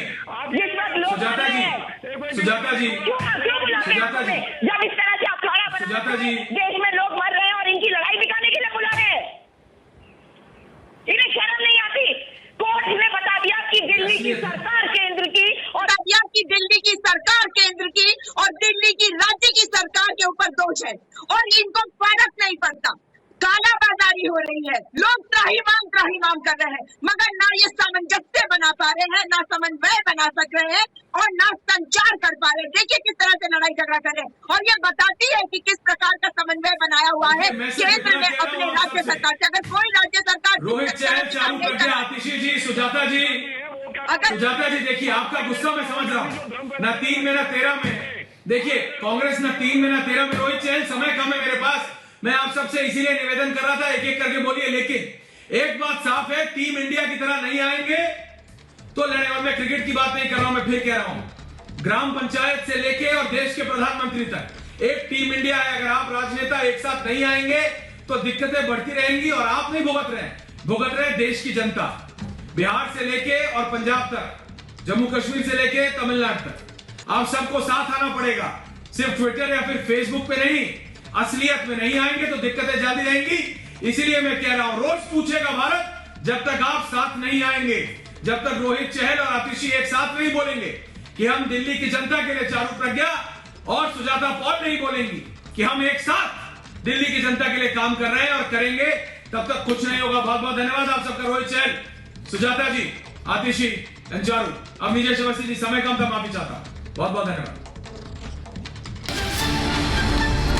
जब इस तरह से आप खाना बना देश में लोग मर रहे हैं और इनकी लड़ाई दिखाने के लिए बुला रहे हैं, इन्हें शर्म नहीं आती। कोर्ट ने बता दिया कि दिल्ली की सरकार केंद्र की और दिल्ली की सरकार केंद्र की और दिल्ली की राज्य की सरकार के ऊपर दोष है और इनको फर्क नहीं पड़ता। कालाबाजारी हो रही है, लोग त्राहिमाम कर रहे हैं, मगर ना ये सामंजस्य बना पा रहे हैं, ना समन्वय बना सक रहे हैं और ना संचार कर पा रहे हैं। देखिए किस तरह से लड़ाई झगड़ा कर रहे हैं और ये बताती है कि किस प्रकार का समन्वय बनाया हुआ है केंद्र में अपने राज्य सरकार से। अगर कोई राज्य सरकार रोहित चहल चालू कर दिया। आतिशी जी, सुजाता जी देखिए आपका गुस्सा मैं समझ रहा हूँ, ना 3 में ना 13 में। देखिए कांग्रेस ना 3 में ना 13 में। रोहित चहल समय कम है मेरे पास, मैं आप सबसे इसीलिए निवेदन कर रहा था एक एक करके बोलिए। लेकिन एक बात साफ है, टीम इंडिया की तरह नहीं आएंगे तो लड़े। और मैं क्रिकेट की बात नहीं कर रहा हूं, मैं फिर कह रहा हूं ग्राम पंचायत से लेके और देश के प्रधानमंत्री तक एक टीम इंडिया है। अगर आप राजनेता एक साथ नहीं आएंगे तो दिक्कतें बढ़ती रहेंगी और आप नहीं भुगत रहे देश की जनता। बिहार से लेके और पंजाब तक, जम्मू कश्मीर से लेके तमिलनाडु तक, आप सबको साथ आना पड़ेगा। सिर्फ ट्विटर या फिर फेसबुक पे नहीं, असलियत में नहीं आएंगे तो दिक्कतें ज्यादा रहेंगी। इसीलिए मैं कह रहा हूं रोज पूछेगा भारत, जब तक आप साथ नहीं आएंगे, जब तक रोहित चहल और आतिशी एक साथ नहीं बोलेंगे कि हम दिल्ली की जनता के लिए चारू प्रज्ञा और सुजाता पॉल नहीं बोलेंगी कि हम एक साथ दिल्ली की जनता के लिए काम कर रहे हैं और करेंगे, तब तक कुछ नहीं होगा। बहुत बहुत धन्यवाद आप सबका। रोहित चहल, सुजाता जी, आतिशी, चारू। अब नीचे शिवसी जी समय कम था, माफी चाहता हूं। बहुत बहुत धन्यवाद।